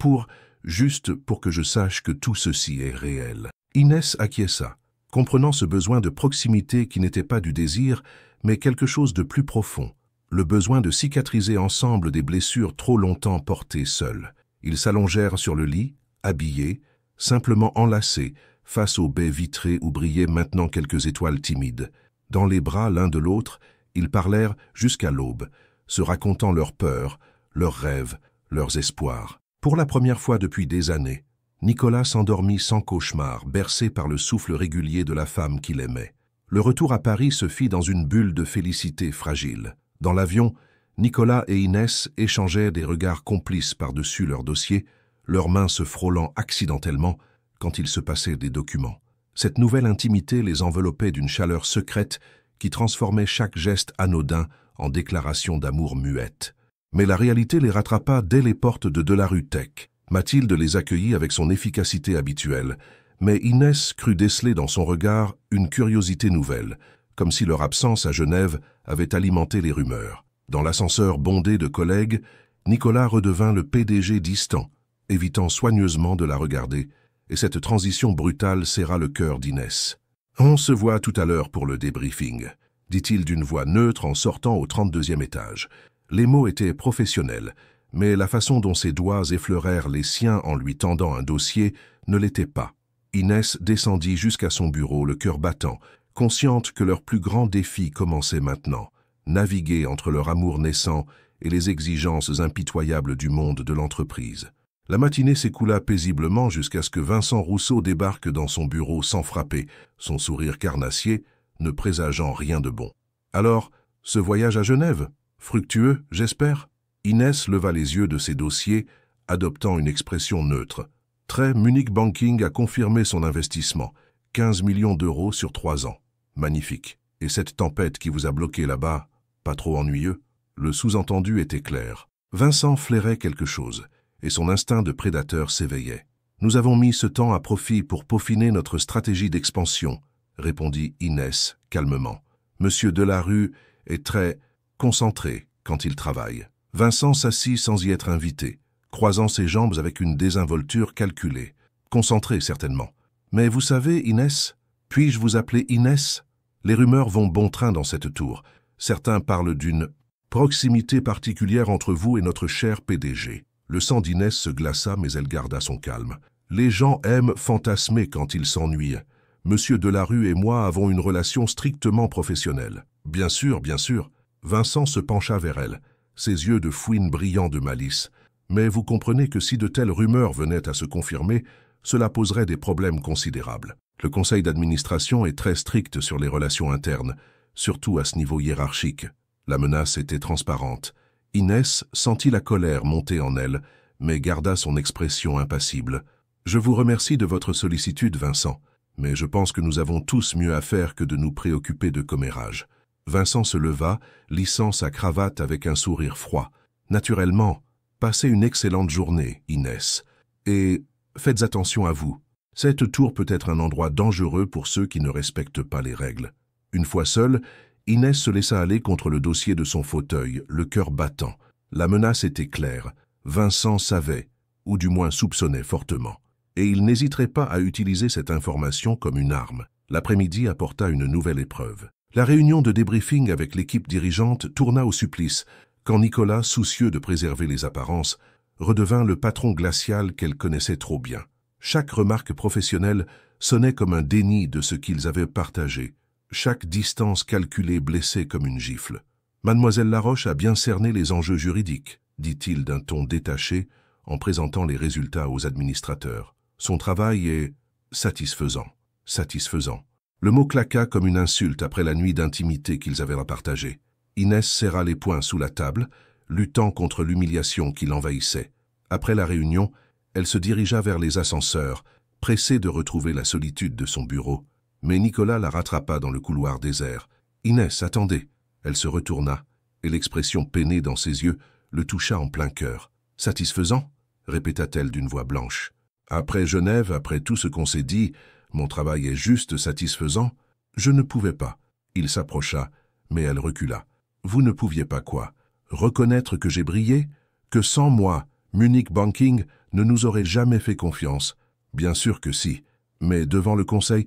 S1: juste pour que je sache que tout ceci est réel. » Inès acquiesça, comprenant ce besoin de proximité qui n'était pas du désir, mais quelque chose de plus profond, le besoin de cicatriser ensemble des blessures trop longtemps portées seules. Ils s'allongèrent sur le lit, habillés, simplement enlacés, face aux baies vitrées où brillaient maintenant quelques étoiles timides. Dans les bras l'un de l'autre, ils parlèrent jusqu'à l'aube, se racontant leurs peurs, leurs rêves, leurs espoirs. Pour la première fois depuis des années, Nicolas s'endormit sans cauchemar, bercé par le souffle régulier de la femme qu'il aimait. Le retour à Paris se fit dans une bulle de félicité fragile. Dans l'avion, Nicolas et Inès échangeaient des regards complices par-dessus leurs dossiers, leurs mains se frôlant accidentellement quand il se passait des documents. Cette nouvelle intimité les enveloppait d'une chaleur secrète qui transformait chaque geste anodin en déclaration d'amour muette. Mais la réalité les rattrapa dès les portes de Delarue Tech. Mathilde les accueillit avec son efficacité habituelle, mais Inès crut déceler dans son regard une curiosité nouvelle, comme si leur absence à Genève avait alimenté les rumeurs. Dans l'ascenseur bondé de collègues, Nicolas redevint le PDG distant, évitant soigneusement de la regarder, et cette transition brutale serra le cœur d'Inès. « On se voit tout à l'heure pour le débriefing », dit-il d'une voix neutre en sortant au 32e étage. Les mots étaient professionnels, mais la façon dont ses doigts effleurèrent les siens en lui tendant un dossier ne l'était pas. Inès descendit jusqu'à son bureau, le cœur battant, consciente que leur plus grand défi commençait maintenant, naviguer entre leur amour naissant et les exigences impitoyables du monde de l'entreprise. La matinée s'écoula paisiblement jusqu'à ce que Vincent Rousseau débarque dans son bureau sans frapper, son sourire carnassier ne présageant rien de bon. « Alors, ce voyage à Genève? Fructueux, j'espère ?» Inès leva les yeux de ses dossiers, adoptant une expression neutre. « Très Munich Banking a confirmé son investissement, 15 millions d'euros sur 3 ans. Magnifique. Et cette tempête qui vous a bloqué là-bas, pas trop ennuyeux ?» Le sous-entendu était clair. Vincent flairait quelque chose, et son instinct de prédateur s'éveillait. « Nous avons mis ce temps à profit pour peaufiner notre stratégie d'expansion, » répondit Inès calmement. « Monsieur Delarue est très concentré quand il travaille. » Vincent s'assit sans y être invité, croisant ses jambes avec une désinvolture calculée. Concentré, certainement. « Mais vous savez, Inès, puis-je vous appeler Inès? Les rumeurs vont bon train dans cette tour. Certains parlent d'une proximité particulière entre vous et notre cher PDG. » Le sang d'Inès se glaça, mais elle garda son calme. « Les gens aiment fantasmer quand ils s'ennuient. Monsieur Delarue et moi avons une relation strictement professionnelle. »« Bien sûr, bien sûr. » Vincent se pencha vers elle, ses yeux de fouine brillant de malice. « Mais vous comprenez que si de telles rumeurs venaient à se confirmer, cela poserait des problèmes considérables. Le conseil d'administration est très strict sur les relations internes, surtout à ce niveau hiérarchique. » La menace était transparente. Inès sentit la colère monter en elle, mais garda son expression impassible. « Je vous remercie de votre sollicitude, Vincent, mais je pense que nous avons tous mieux à faire que de nous préoccuper de commérages. » Vincent se leva, lissant sa cravate avec un sourire froid. « Naturellement, passez une excellente journée, Inès. Et faites attention à vous. Cette tour peut être un endroit dangereux pour ceux qui ne respectent pas les règles. » Une fois seule, Inès se laissa aller contre le dossier de son fauteuil, le cœur battant. La menace était claire. Vincent savait, ou du moins soupçonnait fortement. Et il n'hésiterait pas à utiliser cette information comme une arme. L'après-midi apporta une nouvelle épreuve. La réunion de débriefing avec l'équipe dirigeante tourna au supplice, quand Nicolas, soucieux de préserver les apparences, redevint le patron glacial qu'elle connaissait trop bien. Chaque remarque professionnelle sonnait comme un déni de ce qu'ils avaient partagé. Chaque distance calculée blessait comme une gifle. « Mademoiselle Laroche a bien cerné les enjeux juridiques, » dit-il d'un ton détaché en présentant les résultats aux administrateurs. Son travail est satisfaisant, satisfaisant. Le mot claqua comme une insulte après la nuit d'intimité qu'ils avaient à partager. Inès serra les poings sous la table, luttant contre l'humiliation qui l'envahissait. Après la réunion, elle se dirigea vers les ascenseurs, pressée de retrouver la solitude de son bureau. Mais Nicolas la rattrapa dans le couloir désert. « Inès, attendez !» Elle se retourna, et l'expression peinée dans ses yeux le toucha en plein cœur. « Satisfaisant ?» répéta-t-elle d'une voix blanche. « Après Genève, après tout ce qu'on s'est dit, mon travail est juste satisfaisant. Je ne pouvais pas. » Il s'approcha, mais elle recula. « Vous ne pouviez pas quoi? Reconnaître que j'ai brillé? Que sans moi, Munich Banking ne nous aurait jamais fait confiance? Bien sûr que si. Mais devant le conseil,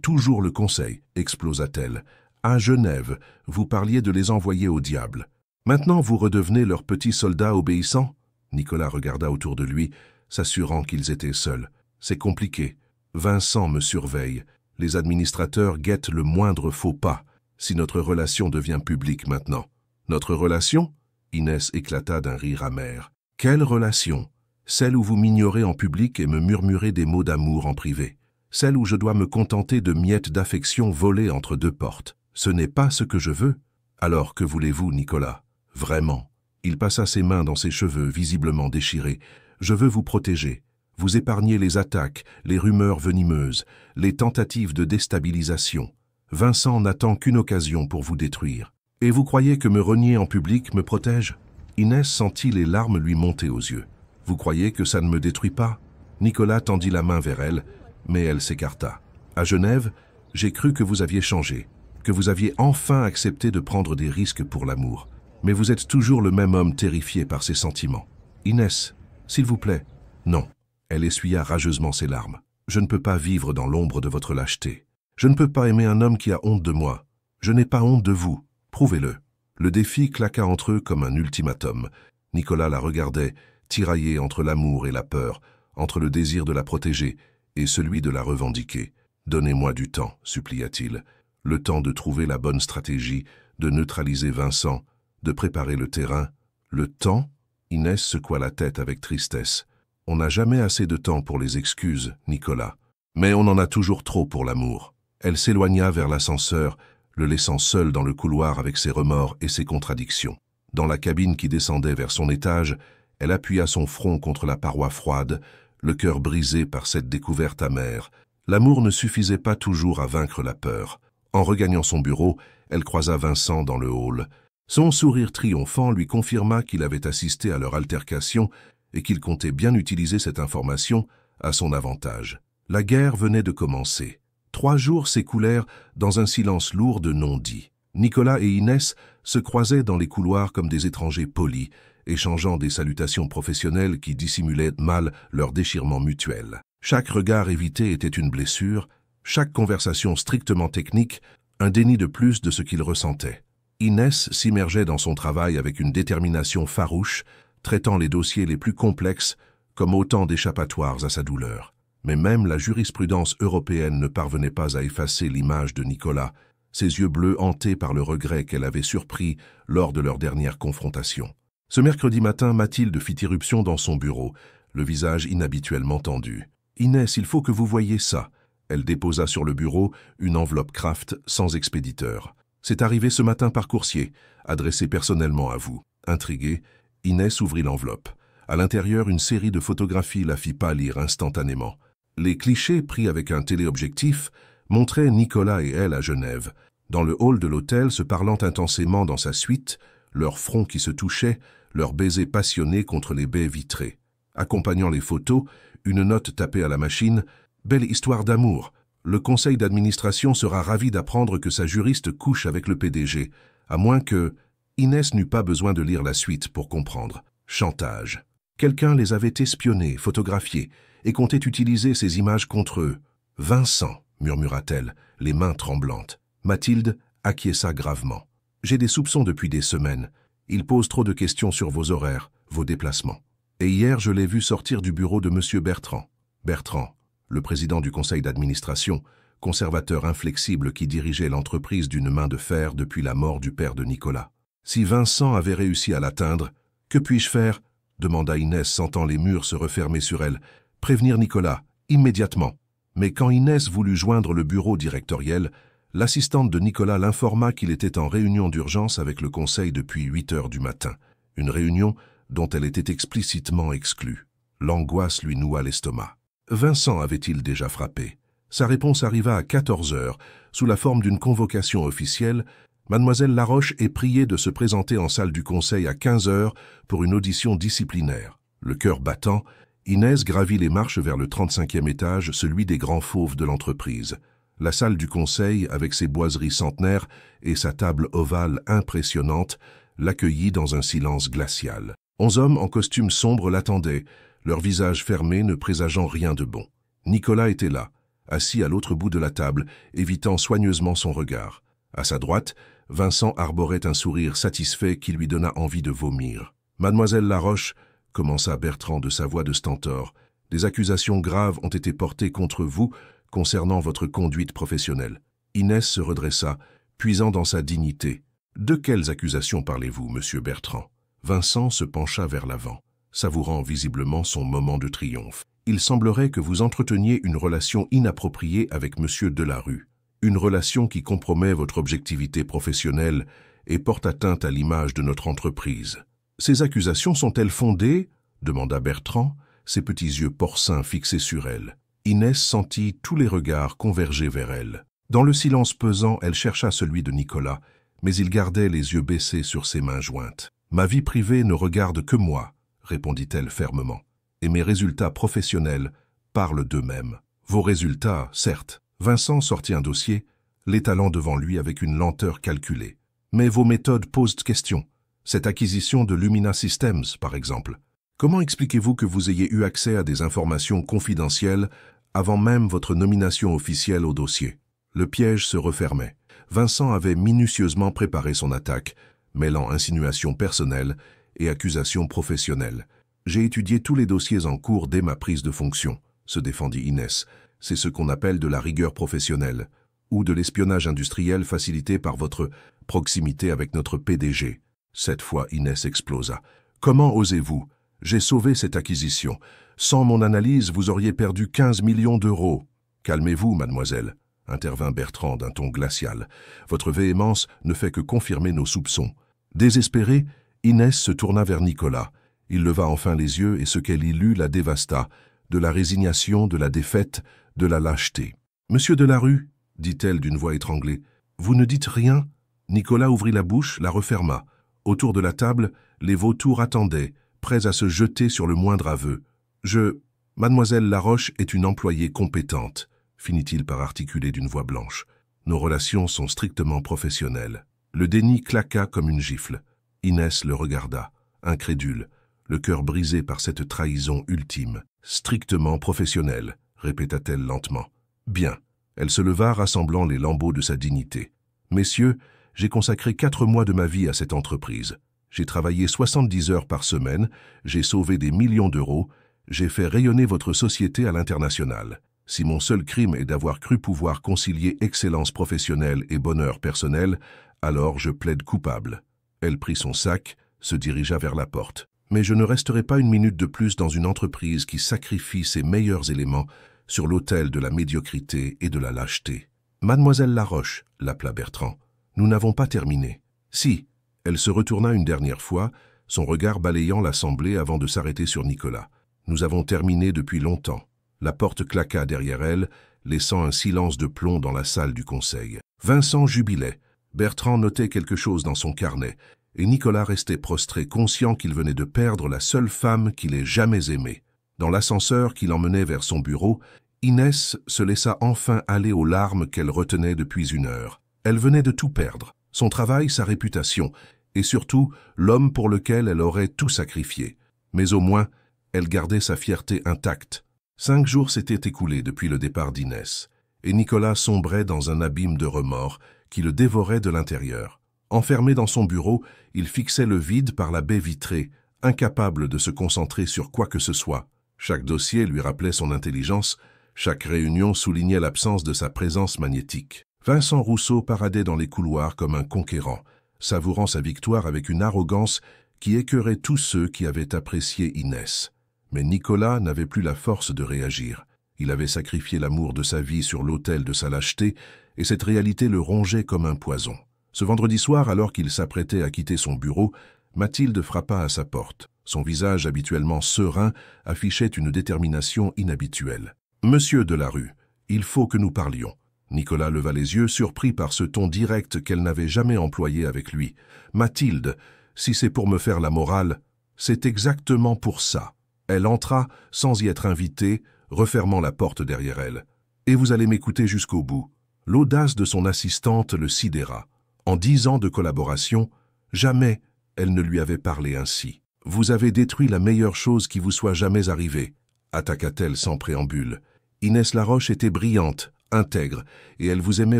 S1: toujours le conseil, explosa-t-elle. À Genève, vous parliez de les envoyer au diable. Maintenant, vous redevenez leurs petits soldats obéissants? Nicolas regarda autour de lui, s'assurant qu'ils étaient seuls. C'est compliqué. Vincent me surveille. Les administrateurs guettent le moindre faux pas. Si notre relation devient publique maintenant. Notre relation? Inès éclata d'un rire amer. Quelle relation? Celle où vous m'ignorez en public et me murmurez des mots d'amour en privé. Celle où je dois me contenter de miettes d'affection volées entre deux portes. Ce n'est pas ce que je veux. Alors que voulez-vous, Nicolas? Vraiment. Il passa ses mains dans ses cheveux, visiblement déchirés. Je veux vous protéger. Vous épargner les attaques, les rumeurs venimeuses, les tentatives de déstabilisation. Vincent n'attend qu'une occasion pour vous détruire. Et vous croyez que me renier en public me protège? Inès sentit les larmes lui monter aux yeux. Vous croyez que ça ne me détruit pas? Nicolas tendit la main vers elle, mais elle s'écarta. À Genève, j'ai cru que vous aviez changé, que vous aviez enfin accepté de prendre des risques pour l'amour. Mais vous êtes toujours le même homme terrifié par ses sentiments. Inès, s'il vous plaît. Non. Elle essuya rageusement ses larmes. Je ne peux pas vivre dans l'ombre de votre lâcheté. Je ne peux pas aimer un homme qui a honte de moi. Je n'ai pas honte de vous. Prouvez-le. Le défi claqua entre eux comme un ultimatum. Nicolas la regardait, tiraillé entre l'amour et la peur, entre le désir de la protéger et celui de la revendiquer. « Donnez-moi du temps, supplia-t-il. Le temps de trouver la bonne stratégie, de neutraliser Vincent, de préparer le terrain. Le temps ?» Inès secoua la tête avec tristesse. « On n'a jamais assez de temps pour les excuses, Nicolas. Mais on en a toujours trop pour l'amour. » Elle s'éloigna vers l'ascenseur, le laissant seul dans le couloir avec ses remords et ses contradictions. Dans la cabine qui descendait vers son étage, elle appuya son front contre la paroi froide, le cœur brisé par cette découverte amère. L'amour ne suffisait pas toujours à vaincre la peur. En regagnant son bureau, elle croisa Vincent dans le hall. Son sourire triomphant lui confirma qu'il avait assisté à leur altercation et qu'il comptait bien utiliser cette information à son avantage. La guerre venait de commencer. 3 jours s'écoulèrent dans un silence lourd de non-dits. Nicolas et Inès se croisaient dans les couloirs comme des étrangers polis, échangeant des salutations professionnelles qui dissimulaient mal leur déchirement mutuel. Chaque regard évité était une blessure, chaque conversation strictement technique, un déni de plus de ce qu'ils ressentaient. Inès s'immergeait dans son travail avec une détermination farouche, traitant les dossiers les plus complexes comme autant d'échappatoires à sa douleur. Mais même la jurisprudence européenne ne parvenait pas à effacer l'image de Nicolas, ses yeux bleus hantés par le regret qu'elle avait surpris lors de leur dernière confrontation. Ce mercredi matin, Mathilde fit irruption dans son bureau, le visage inhabituellement tendu. « Inès, il faut que vous voyiez ça. » Elle déposa sur le bureau une enveloppe Kraft sans expéditeur. « C'est arrivé ce matin par coursier, adressé personnellement à vous. » Intriguée, Inès ouvrit l'enveloppe. À l'intérieur, une série de photographies la fit pâlir instantanément. Les clichés pris avec un téléobjectif montraient Nicolas et elle à Genève, dans le hall de l'hôtel se parlant intensément dans sa suite, leurs fronts qui se touchaient, leurs baisers passionnés contre les baies vitrées. Accompagnant les photos, une note tapée à la machine, « Belle histoire d'amour. Le conseil d'administration sera ravi d'apprendre que sa juriste couche avec le PDG, à moins que... » Inès n'eut pas besoin de lire la suite pour comprendre. Chantage. Quelqu'un les avait espionnés, photographiés, et comptait utiliser ces images contre eux. « Vincent !» murmura-t-elle, les mains tremblantes. Mathilde acquiesça gravement. « J'ai des soupçons depuis des semaines. Il pose trop de questions sur vos horaires, vos déplacements. Et hier, je l'ai vu sortir du bureau de M. Bertrand. Bertrand, le président du conseil d'administration, conservateur inflexible qui dirigeait l'entreprise d'une main de fer depuis la mort du père de Nicolas. Si Vincent avait réussi à l'atteindre, Que puis-je faire? Demanda Inès, sentant les murs se refermer sur elle. Prévenir Nicolas, immédiatement. Mais quand Inès voulut joindre le bureau directoriel, l'assistante de Nicolas l'informa qu'il était en réunion d'urgence avec le conseil depuis 8 heures du matin. Une réunion dont elle était explicitement exclue. L'angoisse lui noua l'estomac. Vincent avait-il déjà frappé? Sa réponse arriva à 14 heures, sous la forme d'une convocation officielle. Mademoiselle Laroche est priée de se présenter en salle du conseil à 15 heures pour une audition disciplinaire. Le cœur battant, Inès gravit les marches vers le 35e étage, celui des grands fauves de l'entreprise. La salle du conseil, avec ses boiseries centenaires et sa table ovale impressionnante, l'accueillit dans un silence glacial. 11 hommes en costume sombre l'attendaient, leurs visages fermés ne présageant rien de bon. Nicolas était là, assis à l'autre bout de la table, évitant soigneusement son regard. À sa droite, Vincent arborait un sourire satisfait qui lui donna envie de vomir. « Mademoiselle Laroche, » commença Bertrand de sa voix de stentor, « des accusations graves ont été portées contre vous concernant votre conduite professionnelle. » Inès se redressa, puisant dans sa dignité. « De quelles accusations parlez-vous, monsieur Bertrand ?» Vincent se pencha vers l'avant, savourant visiblement son moment de triomphe. « Il semblerait que vous entreteniez une relation inappropriée avec monsieur Delarue. Une relation qui compromet votre objectivité professionnelle et porte atteinte à l'image de notre entreprise. Ces accusations sont-elles fondées? Demanda Bertrand, ses petits yeux porcins fixés sur elle. Inès sentit tous les regards converger vers elle. Dans le silence pesant, elle chercha celui de Nicolas, mais il gardait les yeux baissés sur ses mains jointes. « Ma vie privée ne regarde que moi, » répondit-elle fermement, « et mes résultats professionnels parlent d'eux-mêmes. Vos résultats, certes. » Vincent sortit un dossier, l'étalant devant lui avec une lenteur calculée. « Mais vos méthodes posent question. Cette acquisition de Lumina Systems, par exemple. Comment expliquez-vous que vous ayez eu accès à des informations confidentielles avant même votre nomination officielle au dossier ?» Le piège se refermait. Vincent avait minutieusement préparé son attaque, mêlant insinuations personnelles et accusations professionnelles. « J'ai étudié tous les dossiers en cours dès ma prise de fonction », se défendit Inès. « C'est ce qu'on appelle de la rigueur professionnelle, ou de l'espionnage industriel facilité par votre proximité avec notre PDG. » Cette fois, Inès explosa. « Comment osez-vous? J'ai sauvé cette acquisition. Sans mon analyse, vous auriez perdu 15 millions d'euros. »« Calmez-vous, mademoiselle, » intervint Bertrand d'un ton glacial. « Votre véhémence ne fait que confirmer nos soupçons. » Désespérée, Inès se tourna vers Nicolas. Il leva enfin les yeux et ce qu'elle y lut la dévasta, de la résignation, de la défaite, de la lâcheté. « Monsieur Delarue, » dit-elle d'une voix étranglée, « vous ne dites rien ?» Nicolas ouvrit la bouche, la referma. Autour de la table, les vautours attendaient, prêts à se jeter sur le moindre aveu. « Mademoiselle Laroche est une employée compétente, » finit-il par articuler d'une voix blanche. « Nos relations sont strictement professionnelles. » Le déni claqua comme une gifle. Inès le regarda, incrédule, le cœur brisé par cette trahison ultime. « Strictement professionnelle », répéta-t-elle lentement. « Bien. » Elle se leva, rassemblant les lambeaux de sa dignité. « Messieurs, j'ai consacré 4 mois de ma vie à cette entreprise. J'ai travaillé 70 heures par semaine, j'ai sauvé des millions d'euros, j'ai fait rayonner votre société à l'international. Si mon seul crime est d'avoir cru pouvoir concilier excellence professionnelle et bonheur personnel, alors je plaide coupable. » Elle prit son sac, se dirigea vers la porte. « Mais je ne resterai pas une minute de plus dans une entreprise qui sacrifie ses meilleurs éléments sur l'autel de la médiocrité et de la lâcheté. »« Mademoiselle Laroche, » l'appela Bertrand, « nous n'avons pas terminé. »« Si. » Elle se retourna une dernière fois, son regard balayant l'assemblée avant de s'arrêter sur Nicolas. « Nous avons terminé depuis longtemps. » La porte claqua derrière elle, laissant un silence de plomb dans la salle du conseil. Vincent jubilait. Bertrand notait quelque chose dans son carnet, et Nicolas restait prostré, conscient qu'il venait de perdre la seule femme qu'il ait jamais aimée. Dans l'ascenseur qui l'emmenait vers son bureau, Inès se laissa enfin aller aux larmes qu'elle retenait depuis 1 heure. Elle venait de tout perdre, son travail, sa réputation, et surtout l'homme pour lequel elle aurait tout sacrifié. Mais au moins, elle gardait sa fierté intacte. 5 jours s'étaient écoulés depuis le départ d'Inès, et Nicolas sombrait dans un abîme de remords qui le dévorait de l'intérieur. Enfermé dans son bureau, il fixait le vide par la baie vitrée, incapable de se concentrer sur quoi que ce soit. Chaque dossier lui rappelait son intelligence, chaque réunion soulignait l'absence de sa présence magnétique. Vincent Rousseau paradait dans les couloirs comme un conquérant, savourant sa victoire avec une arrogance qui écœurait tous ceux qui avaient apprécié Inès. Mais Nicolas n'avait plus la force de réagir. Il avait sacrifié l'amour de sa vie sur l'autel de sa lâcheté, et cette réalité le rongeait comme un poison. Ce vendredi soir, alors qu'il s'apprêtait à quitter son bureau, Mathilde frappa à sa porte. Son visage habituellement serein affichait une détermination inhabituelle. « Monsieur Delarue, il faut que nous parlions. » Nicolas leva les yeux, surpris par ce ton direct qu'elle n'avait jamais employé avec lui. « Mathilde, si c'est pour me faire la morale, c'est exactement pour ça. » Elle entra, sans y être invitée, refermant la porte derrière elle. « Et vous allez m'écouter jusqu'au bout. » L'audace de son assistante le sidéra. En 10 ans de collaboration, jamais elle ne lui avait parlé ainsi. « Vous avez détruit la meilleure chose qui vous soit jamais arrivée, » attaqua-t-elle sans préambule. Inès Laroche était brillante, intègre, et elle vous aimait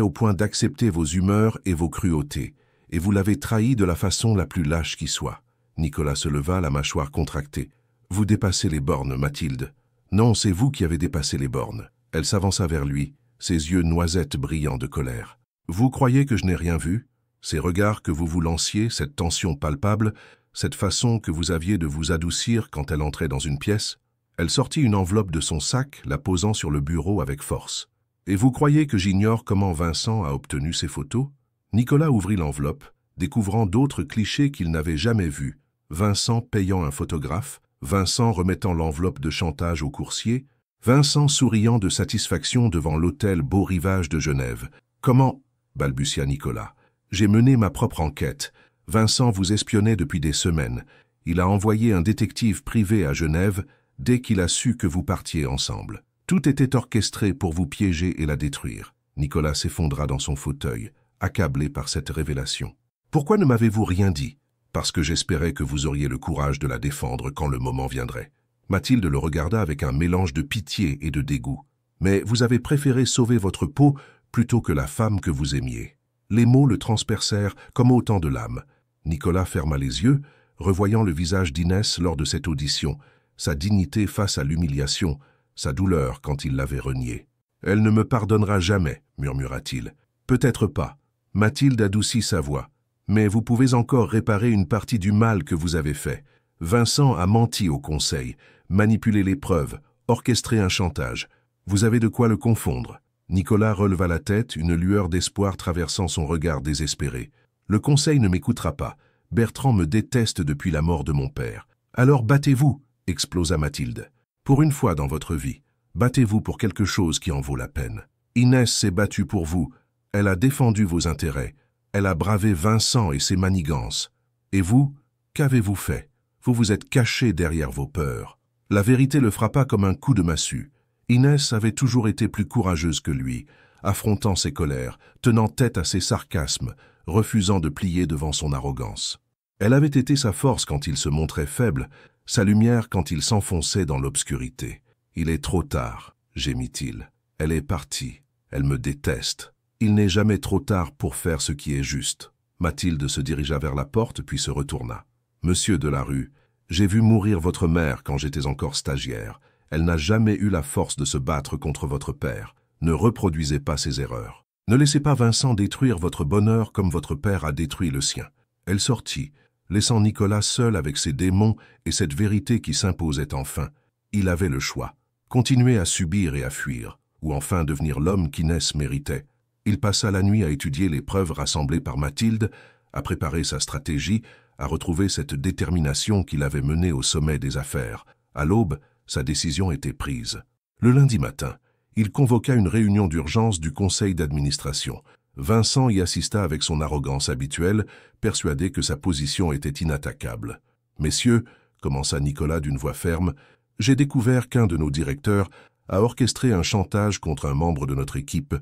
S1: au point d'accepter vos humeurs et vos cruautés. Et vous l'avez trahie de la façon la plus lâche qui soit. Nicolas se leva, la mâchoire contractée. « Vous dépassez les bornes, Mathilde. »« Non, c'est vous qui avez dépassé les bornes. » Elle s'avança vers lui, ses yeux noisettes brillants de colère. « Vous croyez que je n'ai rien vu? Ces regards que vous vous lanciez, cette tension palpable, cette façon que vous aviez de vous adoucir quand elle entrait dans une pièce ?» Elle sortit une enveloppe de son sac, la posant sur le bureau avec force. « Et vous croyez que j'ignore comment Vincent a obtenu ces photos ?» Nicolas ouvrit l'enveloppe, découvrant d'autres clichés qu'il n'avait jamais vus. Vincent payant un photographe, Vincent remettant l'enveloppe de chantage au coursier, Vincent souriant de satisfaction devant l'hôtel Beau Rivage de Genève. « Comment ?» balbutia Nicolas. « J'ai mené ma propre enquête. Vincent vous espionnait depuis des semaines. Il a envoyé un détective privé à Genève dès qu'il a su que vous partiez ensemble. Tout était orchestré pour vous piéger et la détruire. » Nicolas s'effondra dans son fauteuil, accablé par cette révélation. « Pourquoi ne m'avez-vous rien dit ? » « Parce que j'espérais que vous auriez le courage de la défendre quand le moment viendrait. » Mathilde le regarda avec un mélange de pitié et de dégoût. « Mais vous avez préféré sauver votre peau plutôt que la femme que vous aimiez. » Les mots le transpercèrent comme autant de lames. Nicolas ferma les yeux, revoyant le visage d'Inès lors de cette audition, sa dignité face à l'humiliation, sa douleur quand il l'avait reniée. « Elle ne me pardonnera jamais, » murmura-t-il. « Peut-être pas. » Mathilde adoucit sa voix. « Mais vous pouvez encore réparer une partie du mal que vous avez fait. Vincent a menti au conseil, manipulé les preuves, orchestré un chantage. Vous avez de quoi le confondre. » Nicolas releva la tête, une lueur d'espoir traversant son regard désespéré. « Le conseil ne m'écoutera pas. Bertrand me déteste depuis la mort de mon père. »« Alors battez-vous !» explosa Mathilde. « Pour une fois dans votre vie, battez-vous pour quelque chose qui en vaut la peine. Inès s'est battue pour vous. Elle a défendu vos intérêts. Elle a bravé Vincent et ses manigances. Et vous, qu'avez-vous fait? Vous vous êtes caché derrière vos peurs. » La vérité le frappa comme un coup de massue. Inès avait toujours été plus courageuse que lui, affrontant ses colères, tenant tête à ses sarcasmes, refusant de plier devant son arrogance. Elle avait été sa force quand il se montrait faible, sa lumière quand il s'enfonçait dans l'obscurité. « Il est trop tard, » gémit-il. « Elle est partie. Elle me déteste. Il n'est jamais trop tard pour faire ce qui est juste. » Mathilde se dirigea vers la porte puis se retourna. « Monsieur Delarue, j'ai vu mourir votre mère quand j'étais encore stagiaire. Elle n'a jamais eu la force de se battre contre votre père. Ne reproduisez pas ses erreurs. Ne laissez pas Vincent détruire votre bonheur comme votre père a détruit le sien. » Elle sortit, laissant Nicolas seul avec ses démons et cette vérité qui s'imposait enfin. Il avait le choix. Continuer à subir et à fuir, ou enfin devenir l'homme qu'Inès méritait. Il passa la nuit à étudier les preuves rassemblées par Mathilde, à préparer sa stratégie, à retrouver cette détermination qui l'avait mené au sommet des affaires. À l'aube, sa décision était prise. Le lundi matin, il convoqua une réunion d'urgence du conseil d'administration. Vincent y assista avec son arrogance habituelle, persuadé que sa position était inattaquable. « Messieurs, » commença Nicolas d'une voix ferme, « j'ai découvert qu'un de nos directeurs a orchestré un chantage contre un membre de notre équipe,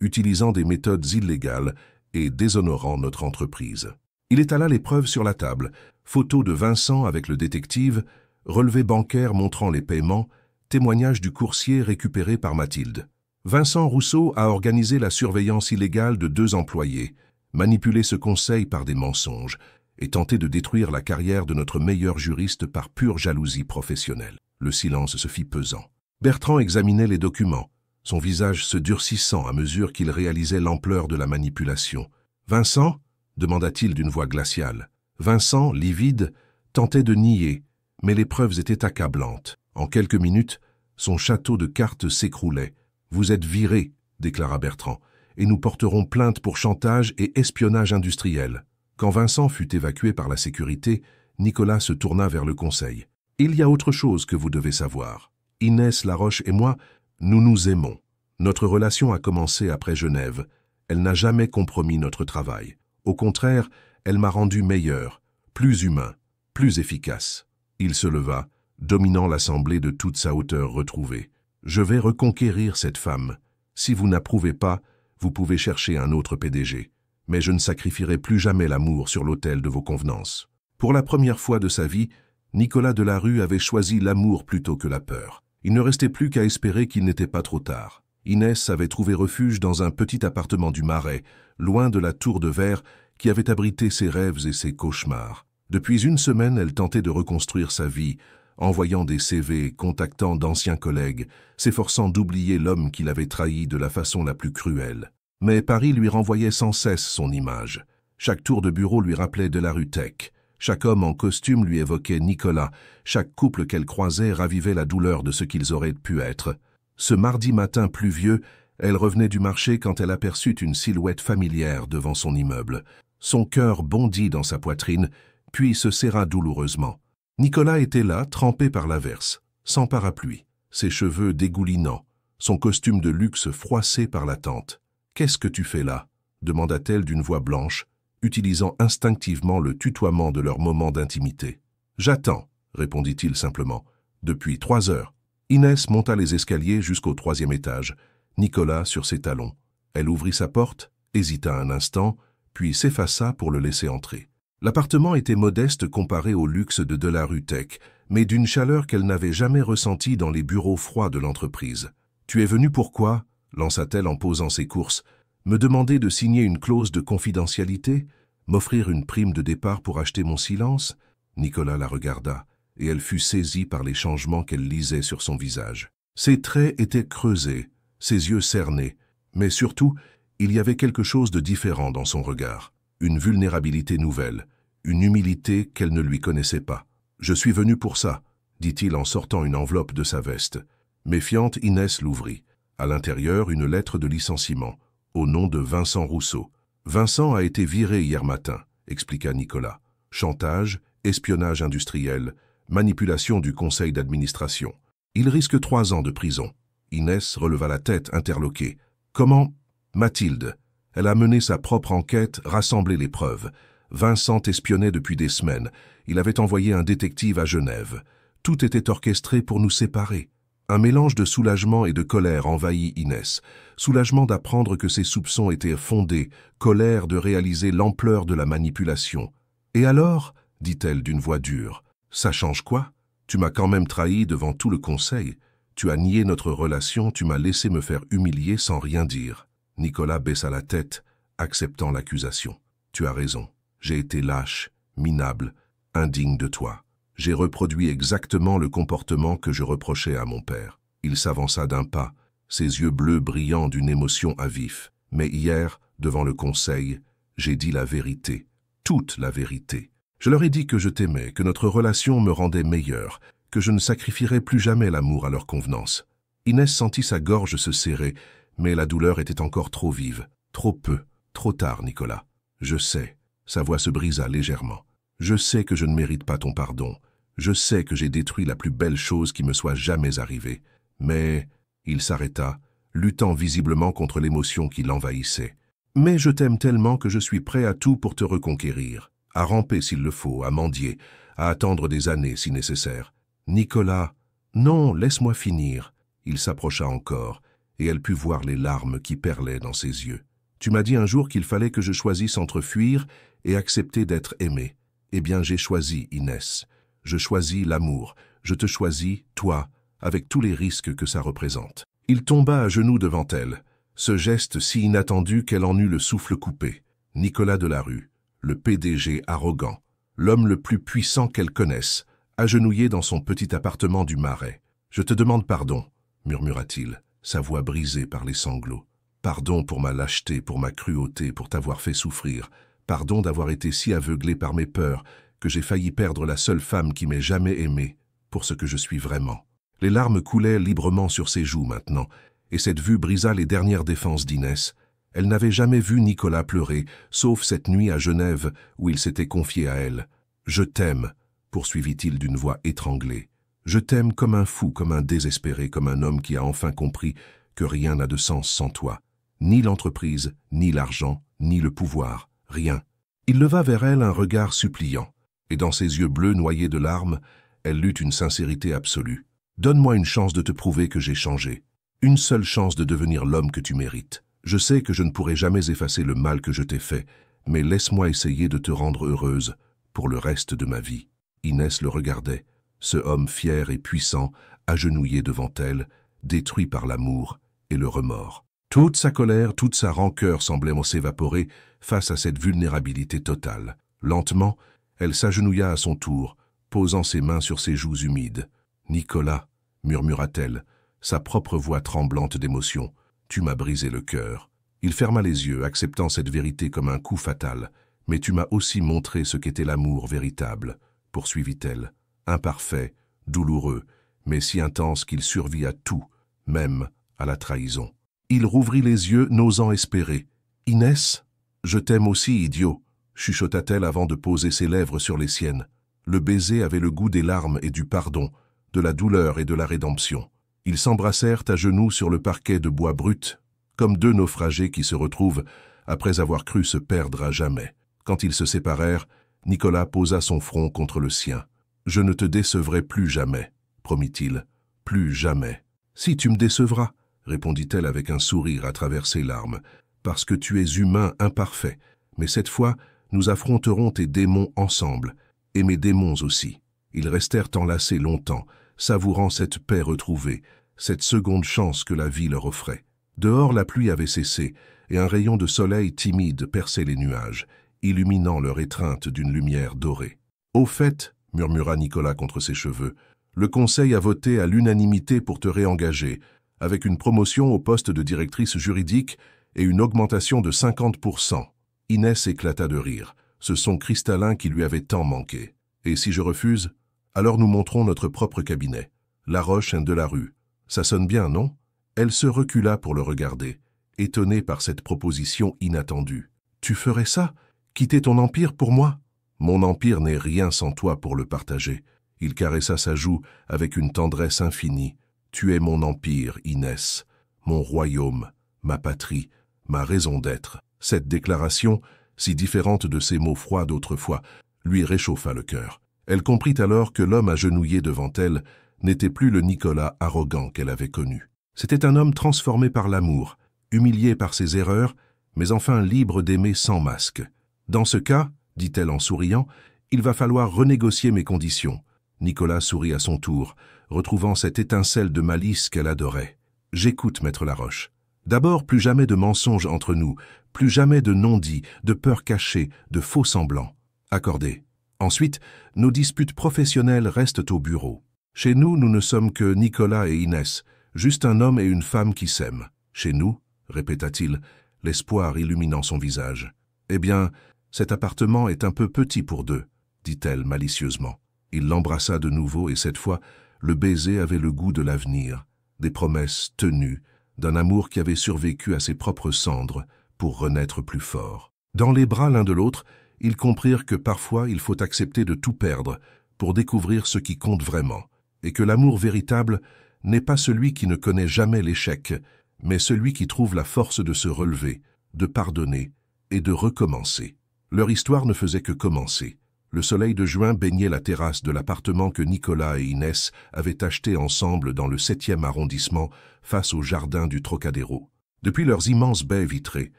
S1: utilisant des méthodes illégales et déshonorant notre entreprise. » Il étala les preuves sur la table, photos de Vincent avec le détective, relevés bancaires montrant les paiements, témoignages du coursier récupéré par Mathilde. Vincent Rousseau a organisé la surveillance illégale de 2 employés, manipulé ce conseil par des mensonges et tenté de détruire la carrière de notre meilleur juriste par pure jalousie professionnelle. Le silence se fit pesant. Bertrand examinait les documents, son visage se durcissant à mesure qu'il réalisait l'ampleur de la manipulation. « Vincent ?» demanda-t-il d'une voix glaciale. Vincent, livide, tentait de nier, mais les preuves étaient accablantes. En quelques minutes, son château de cartes s'écroulait. « Vous êtes viré », déclara Bertrand, « et nous porterons plainte pour chantage et espionnage industriel. » Quand Vincent fut évacué par la sécurité, Nicolas se tourna vers le conseil. « Il y a autre chose que vous devez savoir. Inès Laroche et moi, nous nous aimons. Notre relation a commencé après Genève. Elle n'a jamais compromis notre travail. Au contraire, elle m'a rendu meilleur, plus humain, plus efficace. » Il se leva, dominant l'assemblée de toute sa hauteur retrouvée. « Je vais reconquérir cette femme. Si vous n'approuvez pas, vous pouvez chercher un autre PDG. Mais je ne sacrifierai plus jamais l'amour sur l'autel de vos convenances. » Pour la première fois de sa vie, Nicolas Delarue avait choisi l'amour plutôt que la peur. Il ne restait plus qu'à espérer qu'il n'était pas trop tard. Inès avait trouvé refuge dans un petit appartement du Marais, loin de la tour de verre qui avait abrité ses rêves et ses cauchemars. Depuis une semaine, elle tentait de reconstruire sa vie, envoyant des CV, contactant d'anciens collègues, s'efforçant d'oublier l'homme qui l'avait trahi de la façon la plus cruelle. Mais Paris lui renvoyait sans cesse son image. Chaque tour de bureau lui rappelait Delarue Tech. Chaque homme en costume lui évoquait Nicolas. Chaque couple qu'elle croisait ravivait la douleur de ce qu'ils auraient pu être. Ce mardi matin pluvieux, elle revenait du marché quand elle aperçut une silhouette familière devant son immeuble. Son cœur bondit dans sa poitrine, puis se serra douloureusement. Nicolas était là, trempé par l'averse, sans parapluie, ses cheveux dégoulinants, son costume de luxe froissé par l'attente. « Qu'est-ce que tu fais là ?» demanda-t-elle d'une voix blanche, utilisant instinctivement le tutoiement de leur moment d'intimité. « J'attends, » répondit-il simplement. « Depuis 3 heures. » Inès monta les escaliers jusqu'au 3e étage, Nicolas sur ses talons. Elle ouvrit sa porte, hésita un instant, puis s'effaça pour le laisser entrer. L'appartement était modeste comparé au luxe de Delarue Tech, mais d'une chaleur qu'elle n'avait jamais ressentie dans les bureaux froids de l'entreprise. « Tu es venu pourquoi ?» lança-t-elle en posant ses courses. « Me demander de signer une clause de confidentialité? M'offrir une prime de départ pour acheter mon silence ?» Nicolas la regarda, et elle fut saisie par les changements qu'elle lisait sur son visage. Ses traits étaient creusés, ses yeux cernés, mais surtout, il y avait quelque chose de différent dans son regard. Une vulnérabilité nouvelle, une humilité qu'elle ne lui connaissait pas. « Je suis venu pour ça », dit-il en sortant une enveloppe de sa veste. Méfiante, Inès l'ouvrit. À l'intérieur, une lettre de licenciement, au nom de Vincent Rousseau. « Vincent a été viré hier matin », expliqua Nicolas. « Chantage, espionnage industriel, manipulation du conseil d'administration. Il risque 3 ans de prison. » Inès releva la tête, interloquée. « Comment ?»« Mathilde. Elle a mené sa propre enquête, rassemblé les preuves. Vincent espionnait depuis des semaines. Il avait envoyé un détective à Genève. Tout était orchestré pour nous séparer. » Un mélange de soulagement et de colère envahit Inès. Soulagement d'apprendre que ses soupçons étaient fondés, colère de réaliser l'ampleur de la manipulation. « Et alors ?» dit-elle d'une voix dure. « Ça change quoi? Tu m'as quand même trahi devant tout le conseil. Tu as nié notre relation, tu m'as laissé me faire humilier sans rien dire. » Nicolas baissa la tête, acceptant l'accusation. « Tu as raison. J'ai été lâche, minable, indigne de toi. J'ai reproduit exactement le comportement que je reprochais à mon père. » Il s'avança d'un pas, ses yeux bleus brillant d'une émotion à vif. « Mais hier, devant le conseil, j'ai dit la vérité, toute la vérité. Je leur ai dit que je t'aimais, que notre relation me rendait meilleure, que je ne sacrifierais plus jamais l'amour à leur convenance. » Inès sentit sa gorge se serrer, mais la douleur était encore trop vive. « Trop peu, trop tard, Nicolas. Je sais. » Sa voix se brisa légèrement. « Je sais que je ne mérite pas ton pardon. Je sais que j'ai détruit la plus belle chose qui me soit jamais arrivée. Mais... » Il s'arrêta, luttant visiblement contre l'émotion qui l'envahissait. « Mais je t'aime tellement que je suis prêt à tout pour te reconquérir, à ramper s'il le faut, à mendier, à attendre des années si nécessaire. » « Nicolas, non, laisse-moi finir. » Il s'approcha encore, et elle put voir les larmes qui perlaient dans ses yeux. « Tu m'as dit un jour qu'il fallait que je choisisse entre fuir et accepter d'être aimé. Eh bien, j'ai choisi, Inès. Je choisis l'amour. Je te choisis, toi, avec tous les risques que ça représente. » Il tomba à genoux devant elle, ce geste si inattendu qu'elle en eut le souffle coupé. Nicolas Delarue, le PDG arrogant, l'homme le plus puissant qu'elle connaisse, agenouillé dans son petit appartement du Marais. « Je te demande pardon, » murmura-t-il, sa voix brisée par les sanglots. « Pardon pour ma lâcheté, pour ma cruauté, pour t'avoir fait souffrir. Pardon d'avoir été si aveuglé par mes peurs que j'ai failli perdre la seule femme qui m'ait jamais aimé pour ce que je suis vraiment. Les larmes coulaient librement sur ses joues maintenant, et cette vue brisa les dernières défenses d'Inès. Elle n'avait jamais vu Nicolas pleurer, sauf cette nuit à Genève où il s'était confié à elle. « Je t'aime », poursuivit-il d'une voix étranglée. « Je t'aime comme un fou, comme un désespéré, comme un homme qui a enfin compris que rien n'a de sens sans toi. Ni l'entreprise, ni l'argent, ni le pouvoir, rien. » Il leva vers elle un regard suppliant, et dans ses yeux bleus noyés de larmes, elle lut une sincérité absolue. « Donne-moi une chance de te prouver que j'ai changé. Une seule chance de devenir l'homme que tu mérites. Je sais que je ne pourrai jamais effacer le mal que je t'ai fait, mais laisse-moi essayer de te rendre heureuse pour le reste de ma vie. » Inès le regardait, ce homme fier et puissant, agenouillé devant elle, détruit par l'amour et le remords. Toute sa colère, toute sa rancœur semblait s'évaporer face à cette vulnérabilité totale. Lentement, elle s'agenouilla à son tour, posant ses mains sur ses joues humides. « Nicolas » murmura-t-elle, sa propre voix tremblante d'émotion, « tu m'as brisé le cœur. » Il ferma les yeux, acceptant cette vérité comme un coup fatal. « Mais tu m'as aussi montré ce qu'était l'amour véritable, » poursuivit-elle. « Imparfait, douloureux, mais si intense qu'il survit à tout, même à la trahison. » Il rouvrit les yeux, n'osant espérer. « Inès, je t'aime aussi, idiot » chuchota-t-elle avant de poser ses lèvres sur les siennes. Le baiser avait le goût des larmes et du pardon, de la douleur et de la rédemption. Ils s'embrassèrent à genoux sur le parquet de bois brut, comme deux naufragés qui se retrouvent après avoir cru se perdre à jamais. Quand ils se séparèrent, Nicolas posa son front contre le sien. « Je ne te décevrai plus jamais, » promit-il. « Plus jamais. »« Si tu me décevras, » répondit-elle avec un sourire à travers ses larmes, « parce que tu es humain imparfait. Mais cette fois, nous affronterons tes démons ensemble, et mes démons aussi. » Ils restèrent enlacés longtemps, savourant cette paix retrouvée, cette seconde chance que la vie leur offrait. Dehors, la pluie avait cessé, et un rayon de soleil timide perçait les nuages, illuminant leur étreinte d'une lumière dorée. « Au fait, » murmura Nicolas contre ses cheveux, « le Conseil a voté à l'unanimité pour te réengager, avec une promotion au poste de directrice juridique et une augmentation de 50%. » Inès éclata de rire, ce son cristallin qui lui avait tant manqué. « Et si je refuse, alors nous monterons notre propre cabinet. Laroche & Delarue. Ça sonne bien, non ?» Elle se recula pour le regarder, étonnée par cette proposition inattendue. « Tu ferais ça? Quitter ton empire pour moi? » « Mon empire n'est rien sans toi pour le partager. » Il caressa sa joue avec une tendresse infinie. « Tu es mon empire, Inès, mon royaume, ma patrie, ma raison d'être. » Cette déclaration, si différente de ces mots froids d'autrefois, lui réchauffa le cœur. Elle comprit alors que l'homme agenouillé devant elle n'était plus le Nicolas arrogant qu'elle avait connu. C'était un homme transformé par l'amour, humilié par ses erreurs, mais enfin libre d'aimer sans masque. « Dans ce cas, » dit-elle en souriant, « il va falloir renégocier mes conditions. » Nicolas sourit à son tour, retrouvant cette étincelle de malice qu'elle adorait. « J'écoute, maître Laroche. D'abord, plus jamais de mensonges entre nous, plus jamais de non-dits, de peurs cachées, de faux semblants. Accordé. Ensuite, nos disputes professionnelles restent au bureau. Chez nous, nous ne sommes que Nicolas et Inès, juste un homme et une femme qui s'aiment. Chez nous, répéta-t-il, l'espoir illuminant son visage. Eh bien, cet appartement est un peu petit pour deux, dit-elle malicieusement. Il l'embrassa de nouveau et cette fois, le baiser avait le goût de l'avenir, des promesses tenues, d'un amour qui avait survécu à ses propres cendres pour renaître plus fort. Dans les bras l'un de l'autre, ils comprirent que parfois il faut accepter de tout perdre pour découvrir ce qui compte vraiment, et que l'amour véritable n'est pas celui qui ne connaît jamais l'échec, mais celui qui trouve la force de se relever, de pardonner et de recommencer. Leur histoire ne faisait que commencer. Le soleil de juin baignait la terrasse de l'appartement que Nicolas et Inès avaient acheté ensemble dans le 7e arrondissement face au jardin du Trocadéro. Depuis leurs immenses baies vitrées,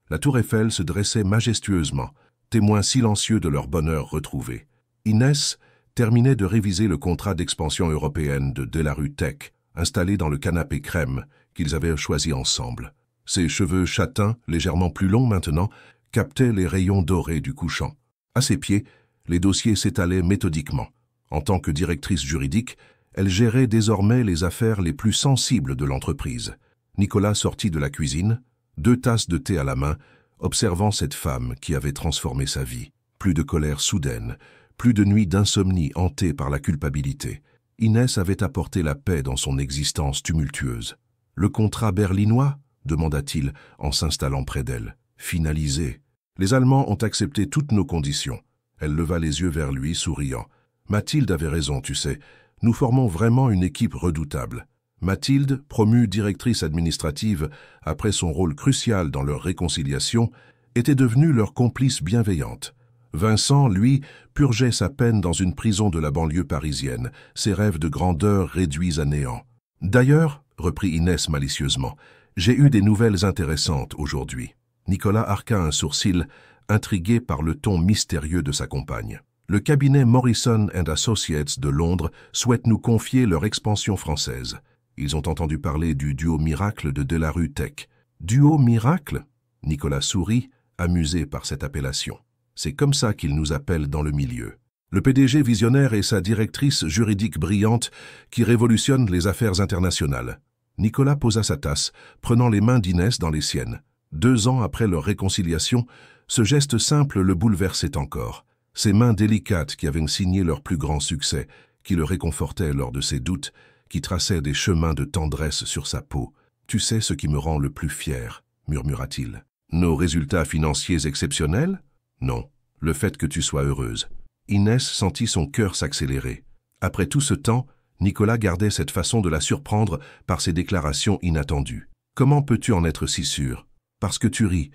S1: la tour Eiffel se dressait majestueusement, témoin silencieux de leur bonheur retrouvé. Inès terminait de réviser le contrat d'expansion européenne de Delarue Tech, installé dans le canapé crème qu'ils avaient choisi ensemble. Ses cheveux châtains, légèrement plus longs maintenant, captaient les rayons dorés du couchant. À ses pieds, les dossiers s'étalaient méthodiquement. En tant que directrice juridique, elle gérait désormais les affaires les plus sensibles de l'entreprise. Nicolas sortit de la cuisine, 2 tasses de thé à la main, observant cette femme qui avait transformé sa vie. Plus de colère soudaine, Plus de nuits d'insomnie hantées par la culpabilité. Inès avait apporté la paix dans son existence tumultueuse. « Le contrat berlinois ?» demanda-t-il en s'installant près d'elle. « Finalisé. Les Allemands ont accepté toutes nos conditions. » Elle leva les yeux vers lui, souriant. « Mathilde avait raison, tu sais. Nous formons vraiment une équipe redoutable. » Mathilde, promue directrice administrative après son rôle crucial dans leur réconciliation, était devenue leur complice bienveillante. Vincent, lui, purgeait sa peine dans une prison de la banlieue parisienne, ses rêves de grandeur réduits à néant. « D'ailleurs, reprit Inès malicieusement, j'ai eu des nouvelles intéressantes aujourd'hui. » Nicolas arqua un sourcil, intrigué par le ton mystérieux de sa compagne. « Le cabinet Morrison & Associates de Londres souhaite nous confier leur expansion française. Ils ont entendu parler du duo miracle de Delarue Tech. »« Duo miracle ?» Nicolas sourit, amusé par cette appellation. C'est comme ça qu'ils nous appellent dans le milieu. Le PDG visionnaire et sa directrice juridique brillante qui révolutionnent les affaires internationales. Nicolas posa sa tasse, prenant les mains d'Inès dans les siennes. 2 ans après leur réconciliation, ce geste simple le bouleversait encore. Ses mains délicates qui avaient signé leur plus grand succès, qui le réconfortaient lors de ses doutes, qui traçaient des chemins de tendresse sur sa peau. « Tu sais ce qui me rend le plus fier » murmura-t-il. « Nos résultats financiers exceptionnels ? Non, le fait que tu sois heureuse. » Inès sentit son cœur s'accélérer. Après tout ce temps, Nicolas gardait cette façon de la surprendre par ses déclarations inattendues. « Comment peux-tu en être si sûr ? Parce que tu ris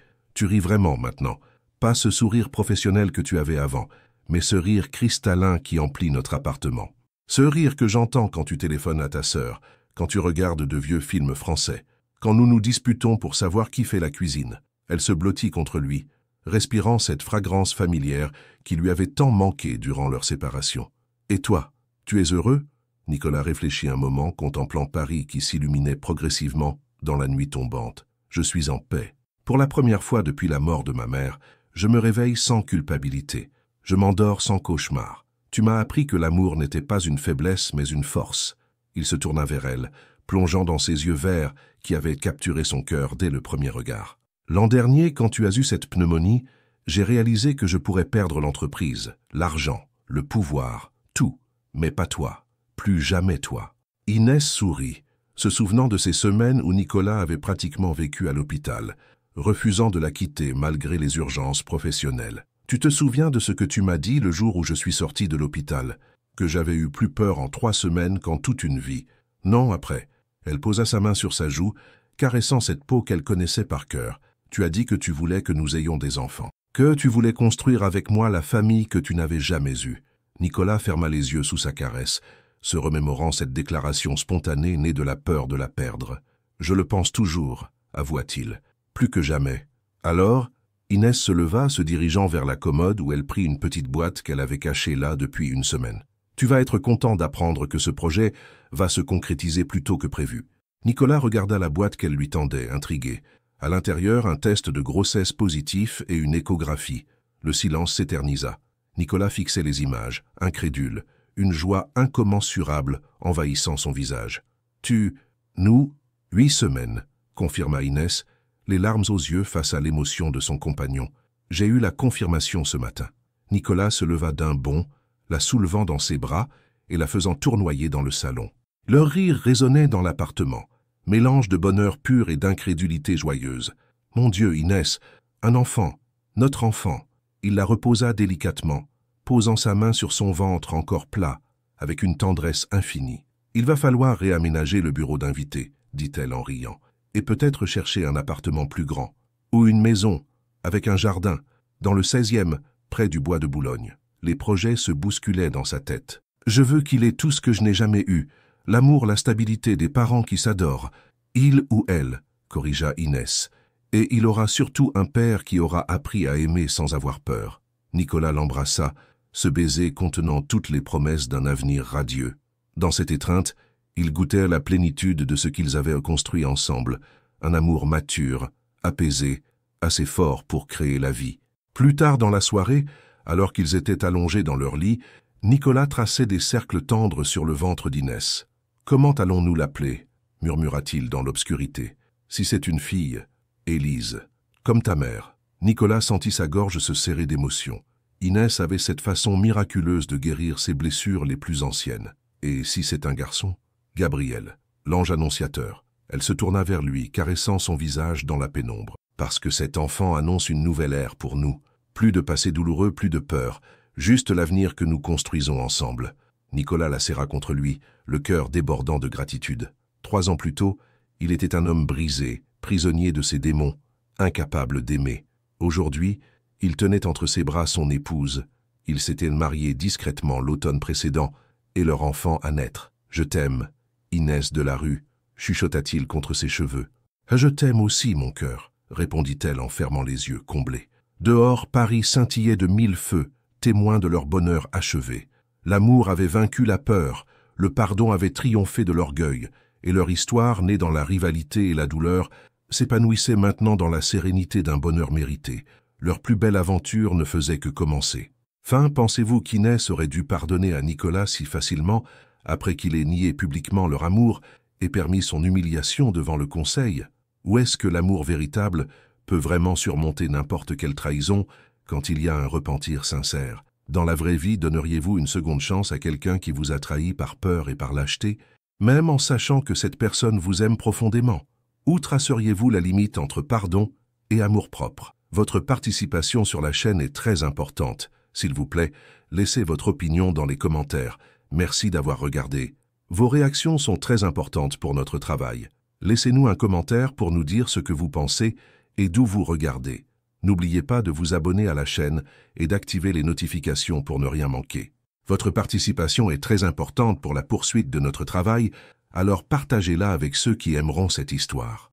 S1: vraiment maintenant. Pas ce sourire professionnel que tu avais avant, mais ce rire cristallin qui emplit notre appartement. Ce rire que j'entends quand tu téléphones à ta sœur, quand tu regardes de vieux films français, quand nous nous disputons pour savoir qui fait la cuisine. » Elle se blottit contre lui, respirant cette fragrance familière qui lui avait tant manqué durant leur séparation. « Et toi, tu es heureux ?» Nicolas réfléchit un moment, contemplant Paris qui s'illuminait progressivement dans la nuit tombante. « Je suis en paix. Pour la première fois depuis la mort de ma mère, je me réveille sans culpabilité. Je m'endors sans cauchemar. Tu m'as appris que l'amour n'était pas une faiblesse, mais une force. » Il se tourna vers elle, plongeant dans ses yeux verts qui avaient capturé son cœur dès le premier regard. « L'an dernier, quand tu as eu cette pneumonie, j'ai réalisé que je pourrais perdre l'entreprise, l'argent, le pouvoir, tout, mais pas toi. Plus jamais toi. » Inès sourit, se souvenant de ces semaines où Nicolas avait pratiquement vécu à l'hôpital, refusant de la quitter malgré les urgences professionnelles. « Tu te souviens de ce que tu m'as dit le jour où je suis sorti de l'hôpital, que j'avais eu plus peur en 3 semaines qu'en toute une vie. Non, après. » Elle posa sa main sur sa joue, caressant cette peau qu'elle connaissait par cœur. « Tu as dit que tu voulais que nous ayons des enfants. Que tu voulais construire avec moi la famille que tu n'avais jamais eue. » Nicolas ferma les yeux sous sa caresse, se remémorant cette déclaration spontanée née de la peur de la perdre. « Je le pense toujours, » avoua-t-il. « Plus que jamais. » Alors, Inès se leva, se dirigeant vers la commode où elle prit une petite boîte qu'elle avait cachée là depuis une semaine. « Tu vas être content d'apprendre que ce projet va se concrétiser plus tôt que prévu. » Nicolas regarda la boîte qu'elle lui tendait, intrigué. À l'intérieur, un test de grossesse positif et une échographie. Le silence s'éternisa. Nicolas fixait les images, incrédule, une joie incommensurable envahissant son visage. « Nous, 8 semaines, » confirma Inès, les larmes aux yeux face à l'émotion de son compagnon. « J'ai eu la confirmation ce matin. » Nicolas se leva d'un bond, la soulevant dans ses bras et la faisant tournoyer dans le salon. Leur rire résonnait dans l'appartement, mélange de bonheur pur et d'incrédulité joyeuse. « Mon Dieu, Inès, un enfant, notre enfant !» Il la reposa délicatement, posant sa main sur son ventre encore plat, avec une tendresse infinie. « Il va falloir réaménager le bureau d'invité, » dit-elle en riant, « et peut-être chercher un appartement plus grand, ou une maison, avec un jardin, dans le 16e, près du bois de Boulogne. » Les projets se bousculaient dans sa tête. « Je veux qu'il ait tout ce que je n'ai jamais eu, l'amour, la stabilité des parents qui s'adorent. Il ou elle, » corrigea Inès, « et il aura surtout un père qui aura appris à aimer sans avoir peur. » Nicolas l'embrassa, ce baiser contenant toutes les promesses d'un avenir radieux. Dans cette étreinte, ils goûtèrent la plénitude de ce qu'ils avaient construit ensemble, un amour mature, apaisé, assez fort pour créer la vie. Plus tard dans la soirée, alors qu'ils étaient allongés dans leur lit, Nicolas traçait des cercles tendres sur le ventre d'Inès. « Comment allons-nous l'appeler » murmura-t-il dans l'obscurité. « Si c'est une fille, Élise. Comme ta mère. » Nicolas sentit sa gorge se serrer d'émotion. Inès avait cette façon miraculeuse de guérir ses blessures les plus anciennes. Et si c'est un garçon? Gabriel, l'ange annonciateur. Elle se tourna vers lui, caressant son visage dans la pénombre. Parce que cet enfant annonce une nouvelle ère pour nous. Plus de passé douloureux, plus de peur. Juste l'avenir que nous construisons ensemble. Nicolas la serra contre lui, le cœur débordant de gratitude. 3 ans plus tôt, il était un homme brisé, prisonnier de ses démons, incapable d'aimer. Aujourd'hui, il tenait entre ses bras son épouse. Ils s'étaient mariés discrètement l'automne précédent, et leur enfant à naître. « Je t'aime, Inès de la rue », chuchota-t-il contre ses cheveux. « Je t'aime aussi, mon cœur », répondit-elle en fermant les yeux comblés. Dehors, Paris scintillait de 1000 feux, témoins de leur bonheur achevé. L'amour avait vaincu la peur, le pardon avait triomphé de l'orgueil, et leur histoire, née dans la rivalité et la douleur, s'épanouissait maintenant dans la sérénité d'un bonheur mérité. Leur plus belle aventure ne faisait que commencer. Pensez-vous qu'Inès aurait dû pardonner à Nicolas si facilement, après qu'il ait nié publiquement leur amour et permis son humiliation devant le conseil? Ou est-ce que l'amour véritable peut vraiment surmonter n'importe quelle trahison quand il y a un repentir sincère? Dans la vraie vie, donneriez-vous une seconde chance à quelqu'un qui vous a trahi par peur et par lâcheté, même en sachant que cette personne vous aime profondément? Où traceriez-vous la limite entre pardon et amour-propre? Votre participation sur la chaîne est très importante. S'il vous plaît, laissez votre opinion dans les commentaires. Merci d'avoir regardé. Vos réactions sont très importantes pour notre travail. Laissez-nous un commentaire pour nous dire ce que vous pensez et d'où vous regardez. N'oubliez pas de vous abonner à la chaîne et d'activer les notifications pour ne rien manquer. Votre participation est très importante pour la poursuite de notre travail, alors partagez-la avec ceux qui aimeront cette histoire.